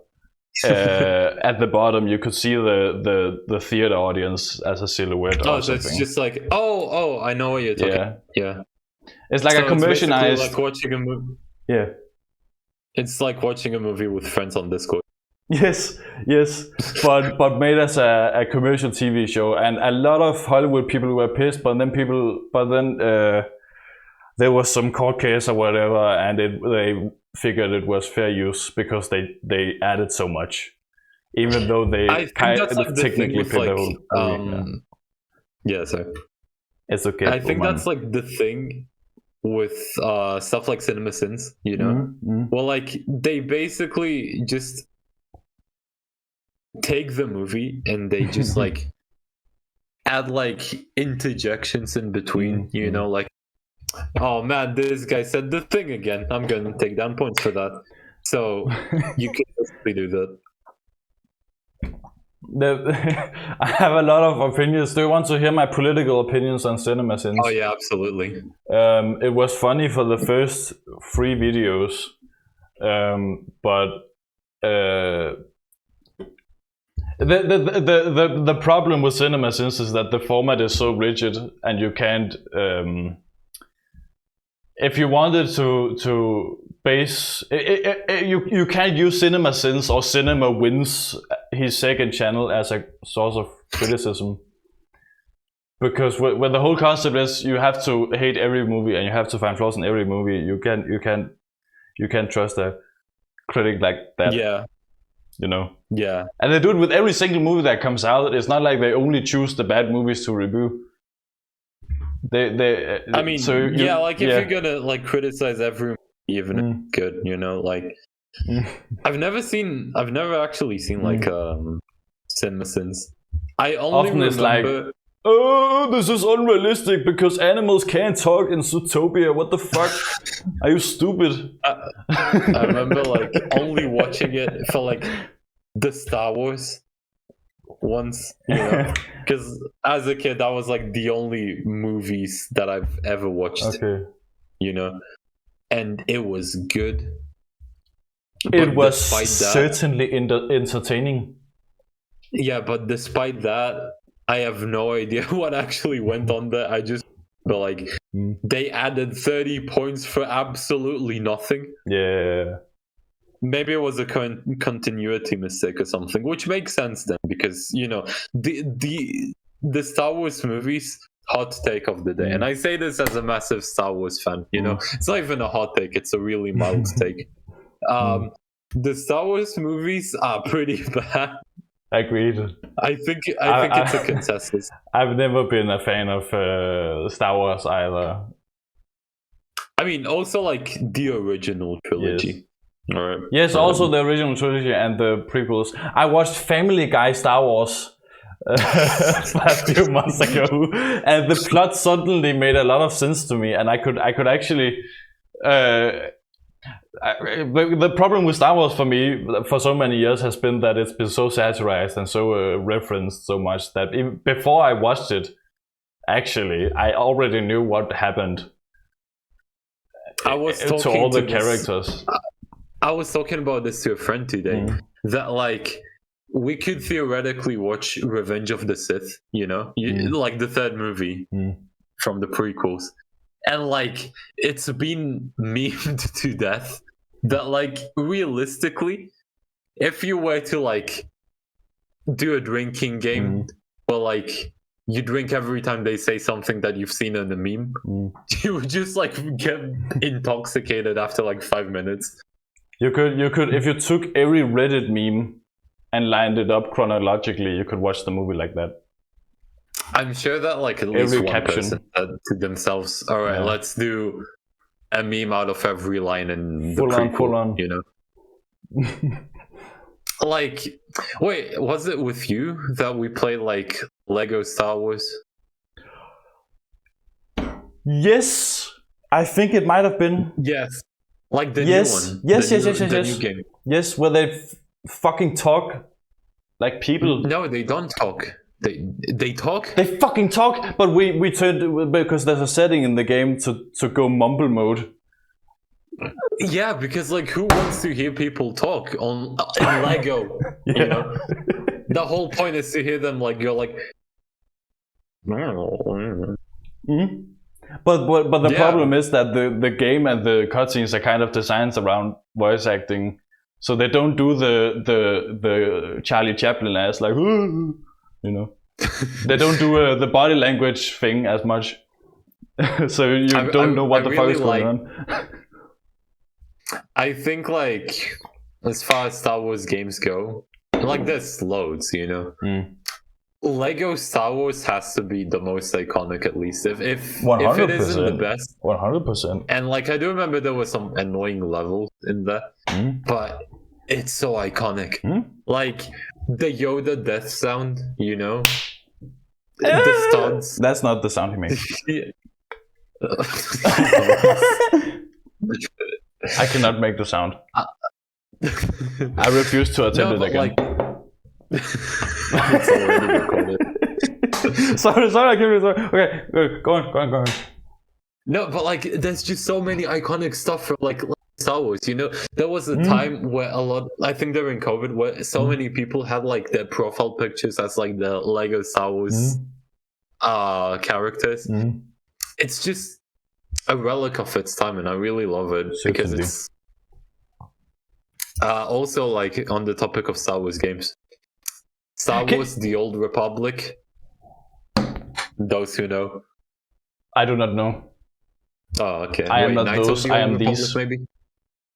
Speaker 1: At the bottom, you could see the theater audience as a silhouette.
Speaker 2: Oh,
Speaker 1: or
Speaker 2: so
Speaker 1: something.
Speaker 2: it's just like, oh, I know what you're talking. Yeah.
Speaker 1: It's like
Speaker 2: So
Speaker 1: a commercialized.
Speaker 2: It's like watching a movie.
Speaker 1: Yeah.
Speaker 2: It's like watching a movie with friends on Discord.
Speaker 1: Yes, but made as a commercial TV show, and a lot of Hollywood people were pissed. But then there was some court case or whatever, and they figured it was fair use because they added so much, even though they technically played the whole movie.
Speaker 2: Yeah, sorry.
Speaker 1: It's okay.
Speaker 2: I think that's like the thing with stuff like CinemaSins, you know?
Speaker 1: Mm-hmm.
Speaker 2: Well, like they basically just take the movie and they just like add like interjections in between, you know, like, oh man, this guy said the thing again, I'm gonna take down points for that. So you can basically do that.
Speaker 1: I have a lot of opinions. Do you want to hear my political opinions on CinemaSins?
Speaker 2: Oh yeah, absolutely.
Speaker 1: It was funny for the first 3 videos, but the problem with CinemaSins is that the format is so rigid, and you can't. If you wanted to base, you can't use CinemaSins or Cinema Wins, his second channel, as a source of criticism. Because when the whole concept is you have to hate every movie and you have to find flaws in every movie, you can't trust a critic like that.
Speaker 2: Yeah.
Speaker 1: You know.
Speaker 2: Yeah.
Speaker 1: And they do it with every single movie that comes out. It's not like they only choose the bad movies to review.
Speaker 2: I mean, so if you're gonna like criticize every movie, even good, you know, like I've never actually seen like CinemaSins. I only
Speaker 1: often it's
Speaker 2: remember.
Speaker 1: Like, oh, this is unrealistic because animals can't talk in Zootopia. What the fuck? Are you stupid?
Speaker 2: I remember like only watching it for like the Star Wars once, you know, because as a kid that was like the only movies that I've ever watched.
Speaker 1: Okay.
Speaker 2: You know, and it was good.
Speaker 1: It was certainly entertaining.
Speaker 2: Yeah, but despite that, I have no idea what actually went on there. I just feel like they added 30 points for absolutely nothing.
Speaker 1: Yeah.
Speaker 2: Maybe it was a continuity mistake or something, which makes sense then, because you know the Star Wars movies. Hot take of the day, and I say this as a massive Star Wars fan. You know, it's not even a hot take; it's a really mild take. The Star Wars movies are pretty bad.
Speaker 1: Agreed.
Speaker 2: I think it's a consensus.
Speaker 1: I've never been a fan of Star Wars either.
Speaker 2: I mean, also like the original trilogy.
Speaker 1: Yes.
Speaker 2: All right.
Speaker 1: Yes, also the original trilogy and the prequels. I watched Family Guy Star Wars a few months ago, and the plot suddenly made a lot of sense to me, and I could actually. The problem with Star Wars for me for so many years has been that it's been so satirized and so referenced so much that before I watched it, actually, I already knew what happened.
Speaker 2: I was
Speaker 1: to all the characters.
Speaker 2: I was talking about this to a friend today, that like we could theoretically watch Revenge of the Sith, you know, like the third movie from the prequels. And like it's been memed to death that like realistically, if you were to like do a drinking game, but like you drink every time they say something that you've seen in the meme, you would just like get intoxicated after like 5 minutes.
Speaker 1: You could if you took every Reddit meme and lined it up chronologically, you could watch the movie like that.
Speaker 2: I'm sure that like at least one person said to themselves, all right, let's do a meme out of every line in the prequel,
Speaker 1: full on.
Speaker 2: You know? Like, wait, was it with you that we played like Lego Star Wars?
Speaker 1: Yes, I think it might have been.
Speaker 2: Yes, like the
Speaker 1: Yes,
Speaker 2: new one.
Speaker 1: yes,
Speaker 2: The
Speaker 1: yes,
Speaker 2: new-
Speaker 1: yes, yes,
Speaker 2: the
Speaker 1: yes.
Speaker 2: new game.
Speaker 1: Yes, where they fucking talk like people.
Speaker 2: No, they don't talk. They talk.
Speaker 1: They fucking talk, but we turned because there's a setting in the game to go mumble mode.
Speaker 2: Yeah, because like who wants to hear people talk on in Lego?
Speaker 1: Yeah.
Speaker 2: You know, the whole point is to hear them like you're like.
Speaker 1: Mm-hmm. But the
Speaker 2: Yeah.
Speaker 1: problem is that the game and the cutscenes are kind of designed around voice acting, so they don't do the Charlie Chaplin as like you know. They don't do the body language thing as much, so you don't know what the fuck is going on.
Speaker 2: I think like as far as Star Wars games go, like there's loads, you know. Lego Star Wars has to be the most iconic, at least. If it isn't the best,
Speaker 1: 100%.
Speaker 2: And like I do remember there were some annoying levels in there, but it's so iconic. Like the Yoda death sound, you know. The studs.
Speaker 1: That's not the sound he makes. I cannot make the sound. I refuse to attempt it again.
Speaker 2: It's already recorded.
Speaker 1: sorry, I can't. Sorry. Okay, go on.
Speaker 2: No, but like, there's just so many iconic stuff from like Star Wars. You know, there was a time where I think during COVID, where so many people had like their profile pictures as like the Lego Star Wars characters. It's just a relic of its time, and I really love it because it's also like on the topic of Star Wars games. Star Wars: The Old Republic. Those who know.
Speaker 1: I do not know.
Speaker 2: Oh, okay.
Speaker 1: I am not
Speaker 2: Knights
Speaker 1: those.
Speaker 2: of the
Speaker 1: I
Speaker 2: Old
Speaker 1: am
Speaker 2: Republic,
Speaker 1: these.
Speaker 2: maybe.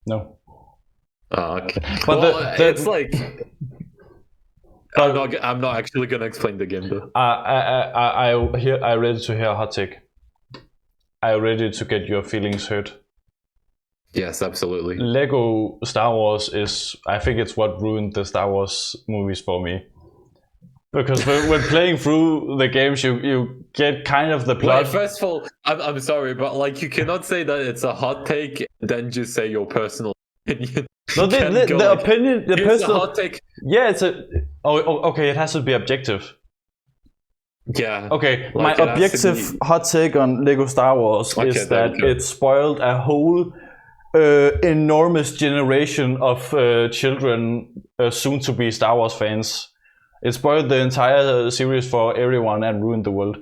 Speaker 1: No.
Speaker 2: Oh, okay.
Speaker 1: But
Speaker 2: it's like. I'm not actually gonna explain the game though.
Speaker 1: I ready to hear a hot take. I ready to get your feelings hurt.
Speaker 2: Yes, absolutely.
Speaker 1: Lego Star Wars is, I think it's what ruined the Star Wars movies for me. Because when playing through the games, you get kind of the plot.
Speaker 2: Wait, first of all, I'm sorry, but like you cannot say that it's a hot take, then just say your personal opinion.
Speaker 1: No, the opinion, the personal.
Speaker 2: A hot take.
Speaker 1: Yeah, it's a. Oh, okay. It has to be objective.
Speaker 2: Yeah.
Speaker 1: Okay,
Speaker 2: like
Speaker 1: my objective hot take on Lego Star Wars is that it spoiled a whole enormous generation of children, soon to be Star Wars fans. It spoiled the entire series for everyone and ruined the world.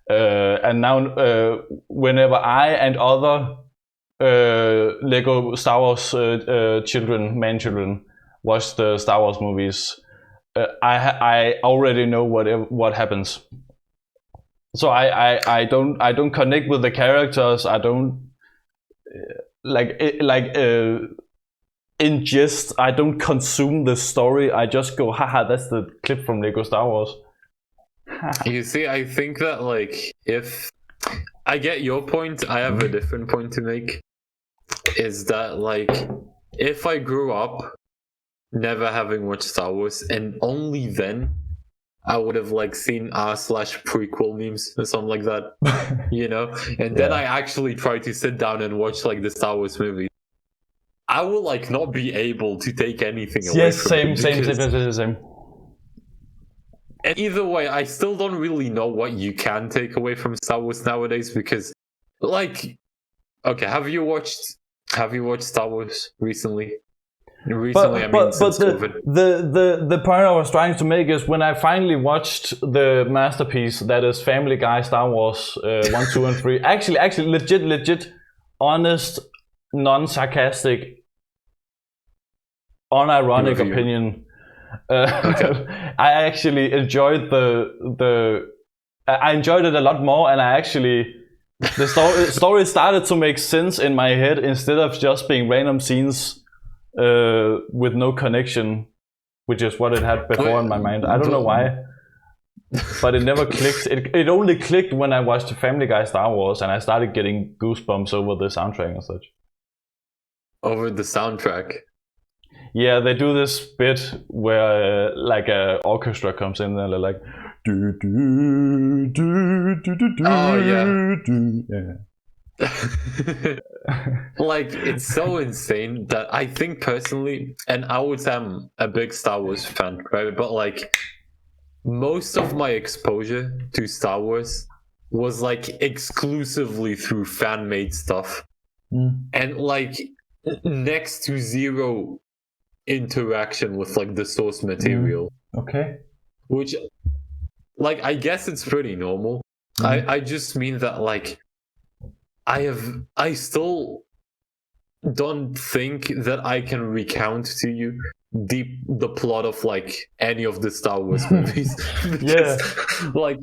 Speaker 1: And now, whenever I and other Lego Star Wars children, watch the Star Wars movies, I already know what happens. So I don't connect with the characters. I don't ingest. I don't consume the story. I just go, haha, that's the clip from Lego Star Wars.
Speaker 2: You see, I think that like if I get your point, I have a different point to make. Is that like if I grew up never having watched Star Wars, and only then I would have like seen r/prequel memes or something like that, you know, and then I actually try to sit down and watch like the Star Wars movie. I will like not be able to take anything away from it.
Speaker 1: Same.
Speaker 2: And either way, I still don't really know what you can take away from Star Wars nowadays because, like, okay, have you watched Star Wars recently? Since COVID.
Speaker 1: The point I was trying to make is when I finally watched the masterpiece that is Family Guy Star Wars 1, 2, and 3. Actually, legit, honest, non-sarcastic, unironic opinion. I actually enjoyed I enjoyed it a lot more, and the story started to make sense in my head instead of just being random scenes with no connection, which is what it had before in my mind. I don't know why, but it never clicked. It only clicked when I watched Family Guy Star Wars and I started getting goosebumps over the soundtrack and such.
Speaker 2: Over the soundtrack?
Speaker 1: Yeah, they do this bit where like an orchestra comes in and they're like,
Speaker 2: Oh, yeah.
Speaker 1: Yeah.
Speaker 2: Like, it's so insane that I think personally, and I would say I'm a big Star Wars fan, right? But like, most of my exposure to Star Wars was like exclusively through fan-made stuff, and like next to zero interaction with like the source material.
Speaker 1: Okay.
Speaker 2: Which, like, I guess it's pretty normal. I just mean that like I still don't think that I can recount to you the plot of like any of the Star Wars movies. Because, like,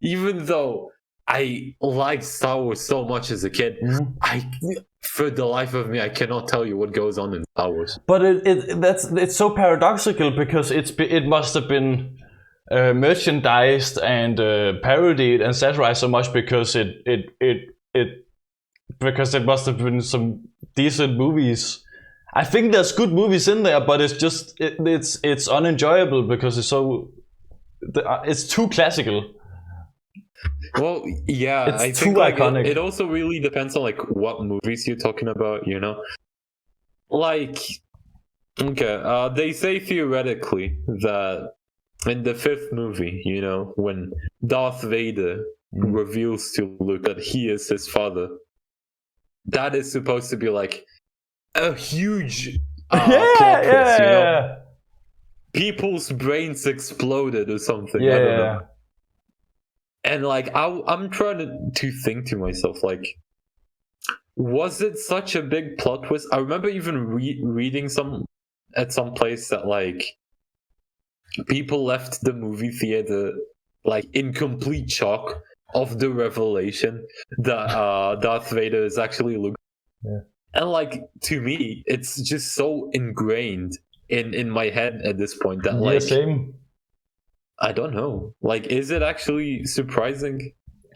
Speaker 2: even though I liked Star Wars so much as a kid, for the life of me, I cannot tell you what goes on in Star Wars.
Speaker 1: But it's so paradoxical because it must have been merchandised and parodied and satirized so much because because it must have been some decent movies. I think there's good movies in there, but it's just it's unenjoyable because it's too classical.
Speaker 2: Well, yeah,
Speaker 1: it's
Speaker 2: I
Speaker 1: too
Speaker 2: think like
Speaker 1: iconic.
Speaker 2: it also really depends on like what movies you're talking about, you know? Like, okay, they say theoretically that in the fifth movie, you know, when Darth Vader reveals to Luke that he is his father, that is supposed to be like a huge plot twist, you know? People's brains exploded or something. I don't know. And like I'm trying to think to myself, like, was it such a big plot twist? I remember even reading at some place that like people left the movie theater like in complete shock of the revelation that Darth Vader is actually Luke.
Speaker 1: Yeah.
Speaker 2: And like, to me, it's just so ingrained in my head at this point that like,
Speaker 1: same.
Speaker 2: I don't know. Like, is it actually surprising?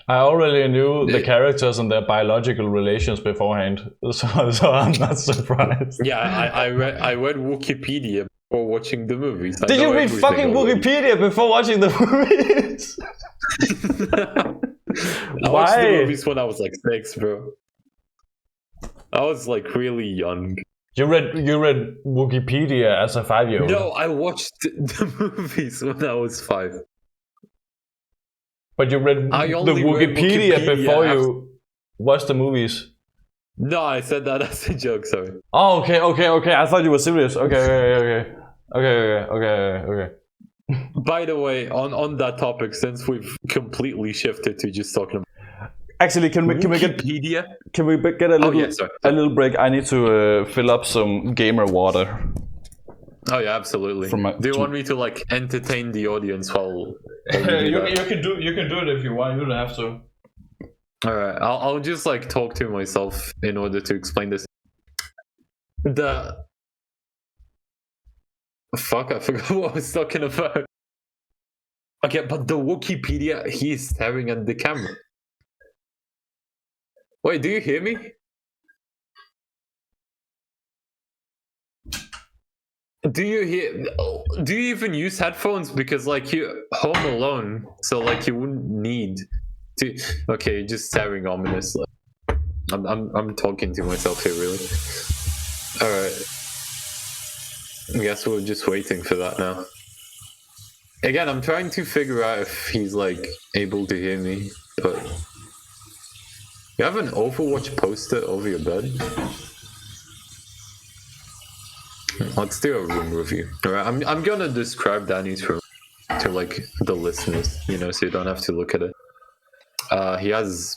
Speaker 1: I already knew the characters and their biological relations beforehand, so I'm not surprised.
Speaker 2: Yeah, I read Wikipedia before watching the movies.
Speaker 1: Did you read fucking Wikipedia before watching the movies?
Speaker 2: I watched the movies when I was like 6, bro. I was like really young.
Speaker 1: You read Wikipedia as a 5-year-old?
Speaker 2: No, I watched the movies when I was 5.
Speaker 1: But you read the Wikipedia before you watched the movies?
Speaker 2: No, I said that as a joke, sorry.
Speaker 1: Oh, okay. I thought you were serious. Okay.
Speaker 2: By the way, on that topic, since we've completely shifted to just talking about
Speaker 1: Actually, can we get a little break? I need to fill up some gamer water.
Speaker 2: Oh yeah, absolutely. Do you want me to like entertain the audience while
Speaker 1: you can do it if you want. You don't have to.
Speaker 2: All right, I'll just like talk to myself in order to explain this. Fuck, I forgot what I was talking about. Okay, but the Wikipedia, he's staring at the camera. Wait, do you hear me? Do you even use headphones? Because like you're home alone, so like you wouldn't need to. Okay, you're just staring ominously. I'm talking to myself here, really. All right. I guess we're just waiting for that now. Again, I'm trying to figure out if he's like able to hear me, but you have an Overwatch poster over your bed? Let's do a room review. All right, I'm gonna describe Danny's room to like the listeners, you know, so you don't have to look at it. He has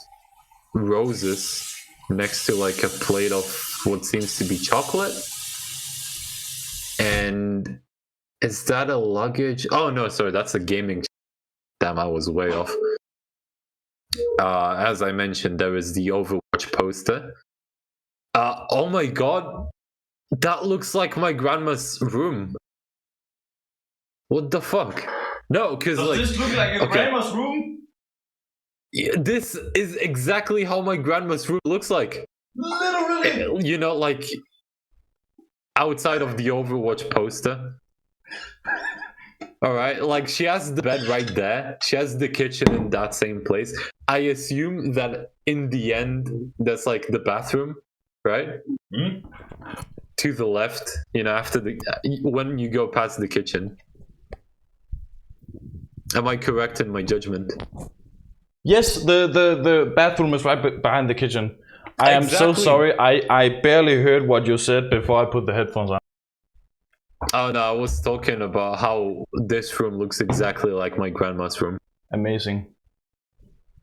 Speaker 2: roses next to like a plate of what seems to be chocolate. And is that a luggage? Oh no, sorry, that's a gaming. Damn, I was way off. As I mentioned, there is the Overwatch poster. Oh my god, that looks like my grandma's room. What the fuck? No, because like,
Speaker 1: does this look like your grandma's room?
Speaker 2: Yeah, this is exactly how my grandma's room looks like.
Speaker 1: Literally.
Speaker 2: You know, like outside of the Overwatch poster. All right, like she has the bed right there. She has the kitchen in that same place. I assume that in the end, that's like the bathroom, right? To the left, after when you go past the kitchen. Am I correct in my judgment?
Speaker 1: Yes, the bathroom is right behind the kitchen. I am so sorry. I barely heard what you said before I put the headphones on.
Speaker 2: Oh no, I was talking about how this room looks exactly like my grandma's room.
Speaker 1: Amazing.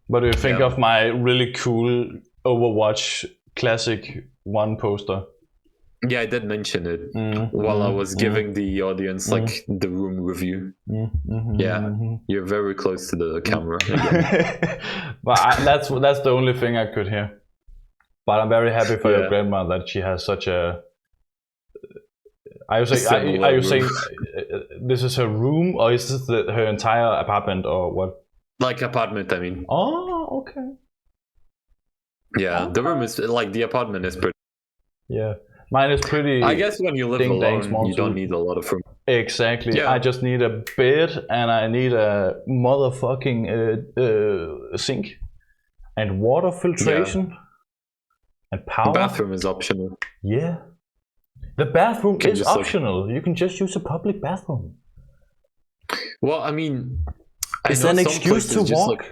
Speaker 1: What do you think of my really cool Overwatch Classic 1 poster?
Speaker 2: Yeah, I did mention it while I was giving the audience like the room review. You're very close to the camera.
Speaker 1: But that's the only thing I could hear. But I'm very happy for your grandma that she has such a. Are you saying this is her room, or is this her entire apartment, or what?
Speaker 2: Like apartment, I mean.
Speaker 1: Oh, okay.
Speaker 2: Yeah, the room is like the apartment is pretty.
Speaker 1: Yeah. Mine is pretty.
Speaker 2: I guess when you live alone, you don't need a lot of room.
Speaker 1: Exactly. Yeah. I just need a bed and I need a motherfucking sink and water filtration and power.
Speaker 2: The bathroom is optional.
Speaker 1: Yeah. The bathroom is optional. You can just use a public bathroom.
Speaker 2: Well, I mean,
Speaker 1: it's an excuse to walk.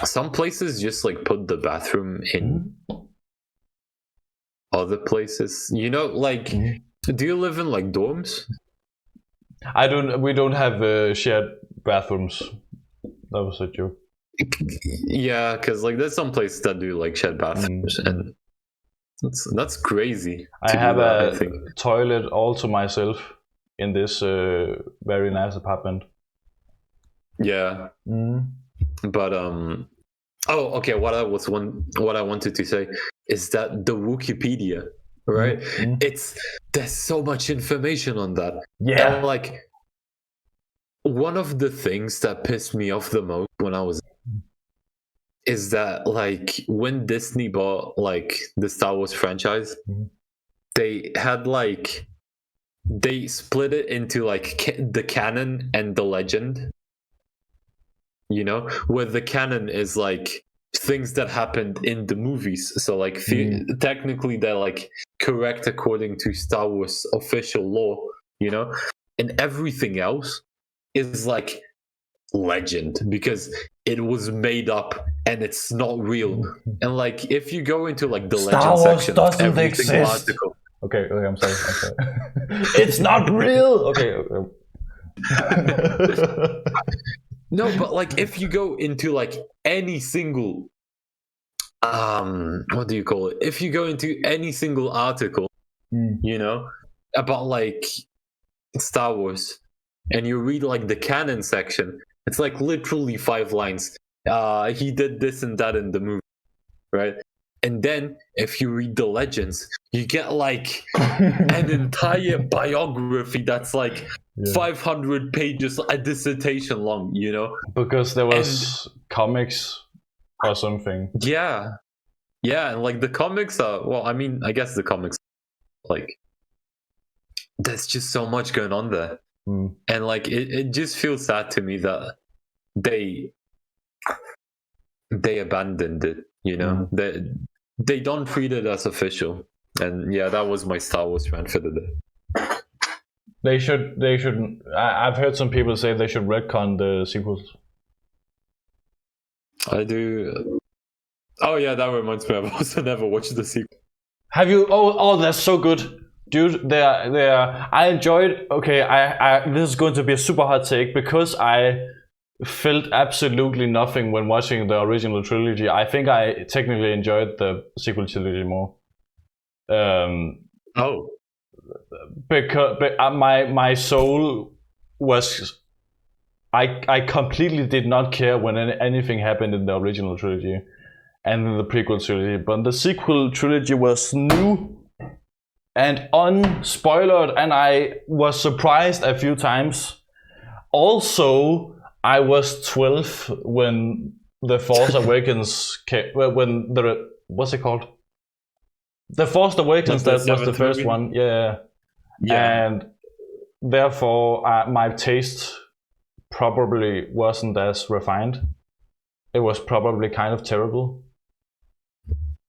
Speaker 2: Some places just like put the bathroom in. Other places, like, do you live in like dorms?
Speaker 1: We don't have shared bathrooms. That was a joke.
Speaker 2: Yeah, because like there's some places that do like shared bathrooms, and that's crazy.
Speaker 1: I have a toilet all to myself in this very nice apartment.
Speaker 2: Yeah. But oh, okay. What I wanted to say is that the Wikipedia, right? There's so much information on that.
Speaker 1: Yeah.
Speaker 2: And like one of the things that pissed me off the most when I was is that like when Disney bought like the Star Wars franchise, they had like they split it into like the canon and the legend. Where the canon is like things that happened in the movies. So like technically they're like correct according to Star Wars official law, and everything else is like legend because it was made up and it's not real. And like if you go into like the
Speaker 1: Star
Speaker 2: legend
Speaker 1: Wars
Speaker 2: section
Speaker 1: doesn't
Speaker 2: of every
Speaker 1: exist.
Speaker 2: single article.
Speaker 1: Okay, I'm sorry. It's not real. Okay.
Speaker 2: No, but like if you go into like any single what do you call it? If you go into any single article, about like Star Wars and you read like the canon section, it's like literally 5 lines. He did this and that in the movie, right? And then if you read the legends, you get like an entire biography that's like 500 pages, a dissertation long,
Speaker 1: Because there was comics or something.
Speaker 2: Yeah, and like the comics are, well, I mean, I guess the comics, like, there's just so much going on there. And like, it just feels sad to me that they abandoned it, they don't treat it as official. And yeah, that was my Star Wars rant for the day.
Speaker 1: They should. I've heard some people say they should retcon the sequels.
Speaker 2: I do. Oh yeah, that reminds me. I've also never watched the sequel.
Speaker 1: Have you? Oh, that's so good, dude. They are. I enjoyed. Okay, this is going to be a super hot take because I felt absolutely nothing when watching the original trilogy. I think I technically enjoyed the sequel trilogy more. Because my soul was, I completely did not care when anything happened in the original trilogy and in the prequel trilogy, but the sequel trilogy was new and unspoiled, and I was surprised a few times. Also, I was 12 when the Force Awakens came, when the, what's it called? The Force Awakens, that was the first movie? One, yeah. And therefore, my taste probably wasn't as refined. It was probably kind of terrible.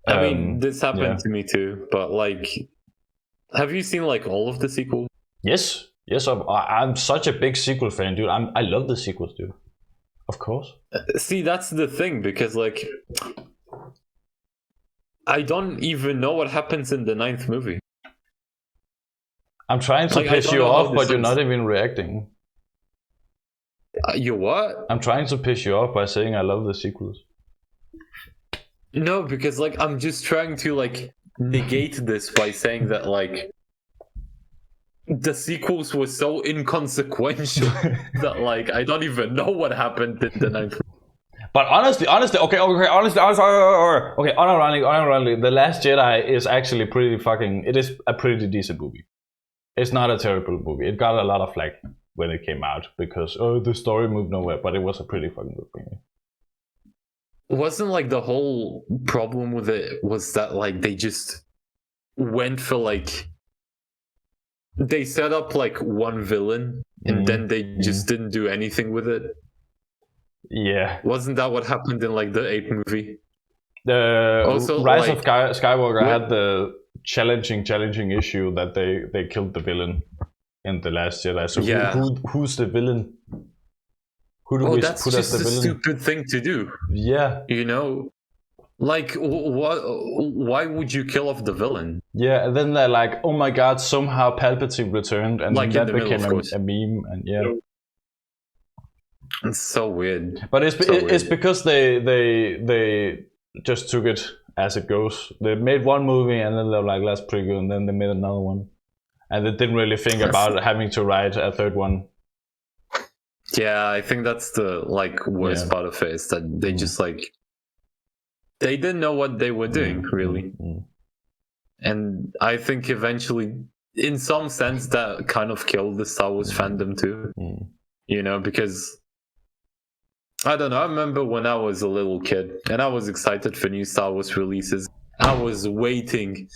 Speaker 2: I mean, this happened to me too, but like, have you seen like all of the sequels?
Speaker 1: Yes, I'm such a big sequel fan, dude. I love the sequels, dude. Of course.
Speaker 2: See, that's the thing, because like, I don't even know what happens in the 9th movie.
Speaker 1: I'm trying to piss you off, but you're not even reacting.
Speaker 2: You what?
Speaker 1: I'm trying to piss you off by saying I love the sequels.
Speaker 2: No, because like I'm just trying to like negate this by saying that like the sequels were so inconsequential that like I don't even know what happened in the 9th.
Speaker 1: But honestly, honestly, unironically, The Last Jedi is actually it is a pretty decent movie. It's not a terrible movie. It got a lot of flack when it came out because the story moved nowhere, but it was a pretty fucking good movie.
Speaker 2: Wasn't like the whole problem with it was that like they just went for like they set up like one villain and then they just didn't do anything with it.
Speaker 1: Yeah.
Speaker 2: Wasn't that what happened in like the 8th movie?
Speaker 1: The also, Rise of Skywalker had the challenging issue that they killed the villain in The Last Jedi. So who's the villain? Who do we put as the villain? That's just a
Speaker 2: stupid thing to do.
Speaker 1: Yeah.
Speaker 2: You know? Like, why would you kill off the villain?
Speaker 1: Yeah, and then they're like, oh my god, somehow Palpatine returned, and like that became a meme, and yeah.
Speaker 2: It's so weird.
Speaker 1: But it's because they just took it as it goes. They made one movie, and then they're like, that's pretty good, and then they made another one. And they didn't really think about having to write a third one.
Speaker 2: Yeah, I think that's the like worst part of it, is that they just like they didn't know what they were doing, really. And I think eventually, in some sense, that kind of killed the Star Wars fandom too. You know, because I don't know, I remember when I was a little kid and I was excited for new Star Wars releases. I was waiting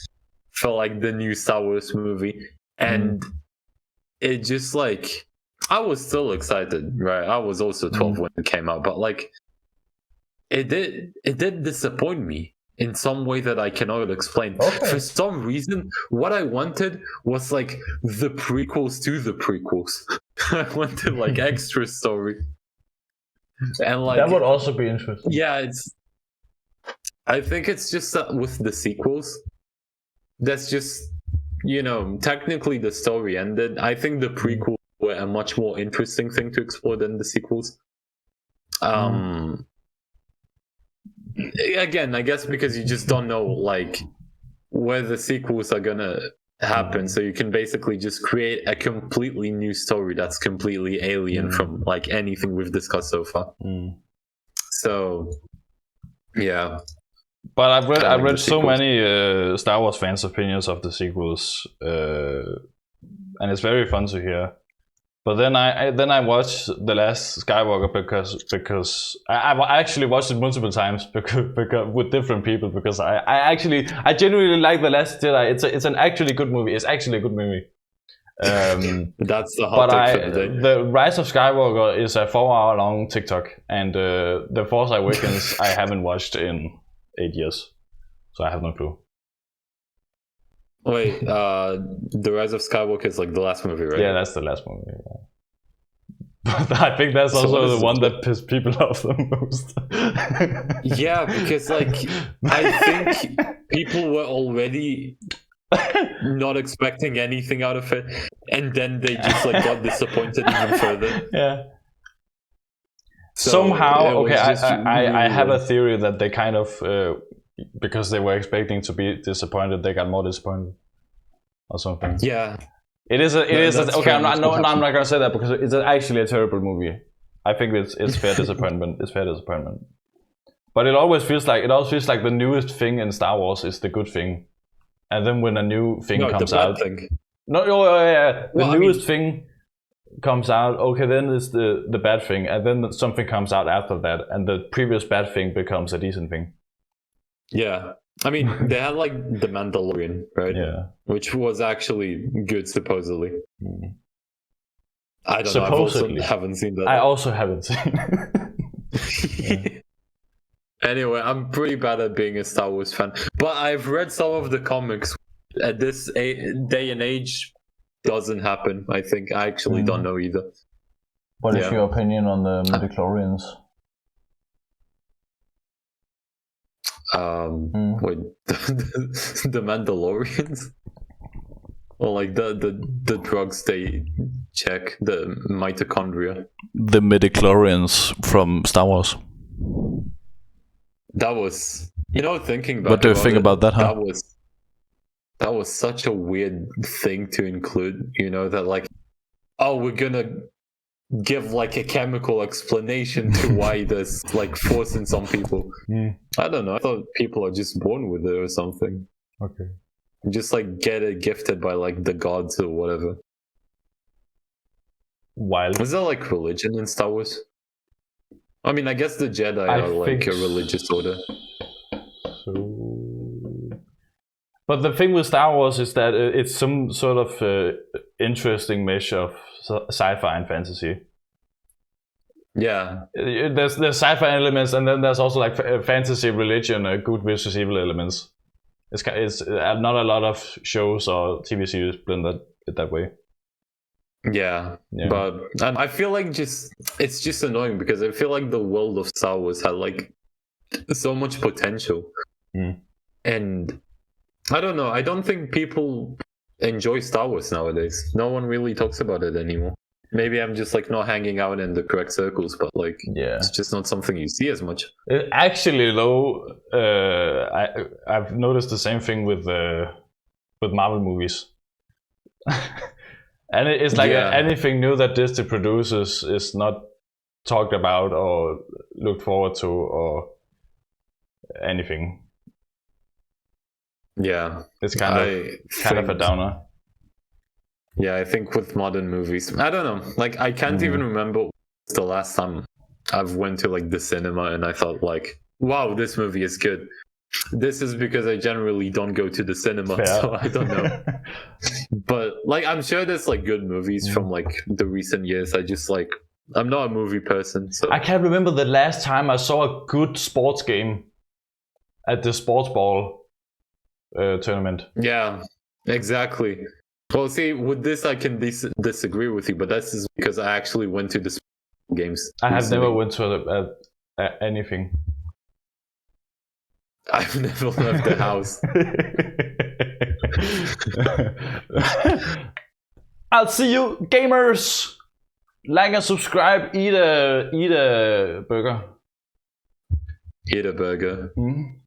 Speaker 2: for like the new Star Wars movie, and it just like I was still excited, right? I was also 12 when it came out, but like it did disappoint me in some way that I cannot explain. Okay. For some reason, what I wanted was like the prequels to the prequels. I wanted like extra story. And like
Speaker 1: that would also be interesting.
Speaker 2: Yeah, I think it's just that with the sequels, that's just, you know, technically the story ended. I think the prequels were a much more interesting thing to explore than the sequels. Again, I guess because you just don't know like where the sequels are gonna happen, so you can basically just create a completely new story that's completely alien from like anything we've discussed so far. So yeah,
Speaker 1: but I've read so many Star Wars fans' opinions of the sequels, and it's very fun to hear. But then I watched The Last Skywalker because I actually watched it multiple times because with different people, because I genuinely like The Last Jedi. It's an actually good movie. It's actually a good movie.
Speaker 2: That's the hot take for the day.
Speaker 1: The Rise of Skywalker is a 4-hour long TikTok, and The Force Awakens I haven't watched in 8 years, so I have no clue.
Speaker 2: Wait, The Rise of Skywalker is like the last movie, right?
Speaker 1: Yeah, that's the last movie. Yeah. But I think that's also the one that pissed people off the most.
Speaker 2: Yeah, because like I think people were already not expecting anything out of it, and then they just like got disappointed even further.
Speaker 1: Yeah. So somehow, okay, I have a theory that they kind of because they were expecting to be disappointed, they got more disappointed or something.
Speaker 2: Yeah.
Speaker 1: It is okay, I'm not gonna say that because it's actually a terrible movie. I think it's fair disappointment. It's fair disappointment. But it always feels like the newest thing in Star Wars is the good thing. And then when a new thing comes out. The newest thing comes out, okay, then it's the bad thing, and then something comes out after that, and the previous bad thing becomes a decent thing.
Speaker 2: Yeah, I mean, they had like The Mandalorian, right?
Speaker 1: Yeah,
Speaker 2: which was actually good supposedly. I don't know. I also haven't seen that.
Speaker 1: I also haven't seen.
Speaker 2: Anyway, I'm pretty bad at being a Star Wars fan, but I've read some of the comics. At this day and age, doesn't happen. I think I actually don't know either.
Speaker 1: What is your opinion on the midichlorians?
Speaker 2: Wait, the Mandalorians? Or like the drugs they check, the mitochondria.
Speaker 1: The midichlorians from Star Wars.
Speaker 2: That was, thinking about.
Speaker 1: What do you think about that? Huh?
Speaker 2: That was such a weird thing to include. That like, oh, we're gonna give like a chemical explanation to why there's like force in some people. I don't know. I thought people are just born with it or something.
Speaker 1: Okay.
Speaker 2: Just like get it gifted by like the gods or whatever.
Speaker 1: Wild.
Speaker 2: Is there like religion in Star Wars? I mean, I guess the Jedi are like a religious order.
Speaker 1: But the thing with Star Wars is that it's some sort of interesting mesh of sci-fi and fantasy.
Speaker 2: Yeah.
Speaker 1: There's sci-fi elements, and then there's also like fantasy, religion, good versus evil elements. It's not a lot of shows or TV series blend that way.
Speaker 2: Yeah, but I feel like it's just annoying because I feel like the world of Star Wars had like so much potential, and I don't know. I don't think people enjoy Star Wars nowadays. No one really talks about it anymore. Maybe I'm just like not hanging out in the correct circles, but like it's just not something you see as much.
Speaker 1: Actually, though, I've noticed the same thing with Marvel movies. And it's like anything new that Disney produces is not talked about or looked forward to or anything.
Speaker 2: Yeah,
Speaker 1: it's kind of a downer.
Speaker 2: Yeah, I think with modern movies, I don't know. Like, I can't even remember the last time I've went to like the cinema and I thought like, wow, this movie is good. This is because I generally don't go to the cinema, so I don't know. But like, I'm sure there's like good movies from like the recent years. I'm not a movie person, so
Speaker 1: I can't remember the last time I saw a good sports game at the sports ball tournament.
Speaker 2: Yeah, exactly. Well, see, with this I can disagree with you, but that's just because I actually went to the games.
Speaker 1: I have never went to anything.
Speaker 2: I've never left the house.
Speaker 1: I'll see you, gamers. Like and subscribe. Eat a burger.
Speaker 2: Eat a burger.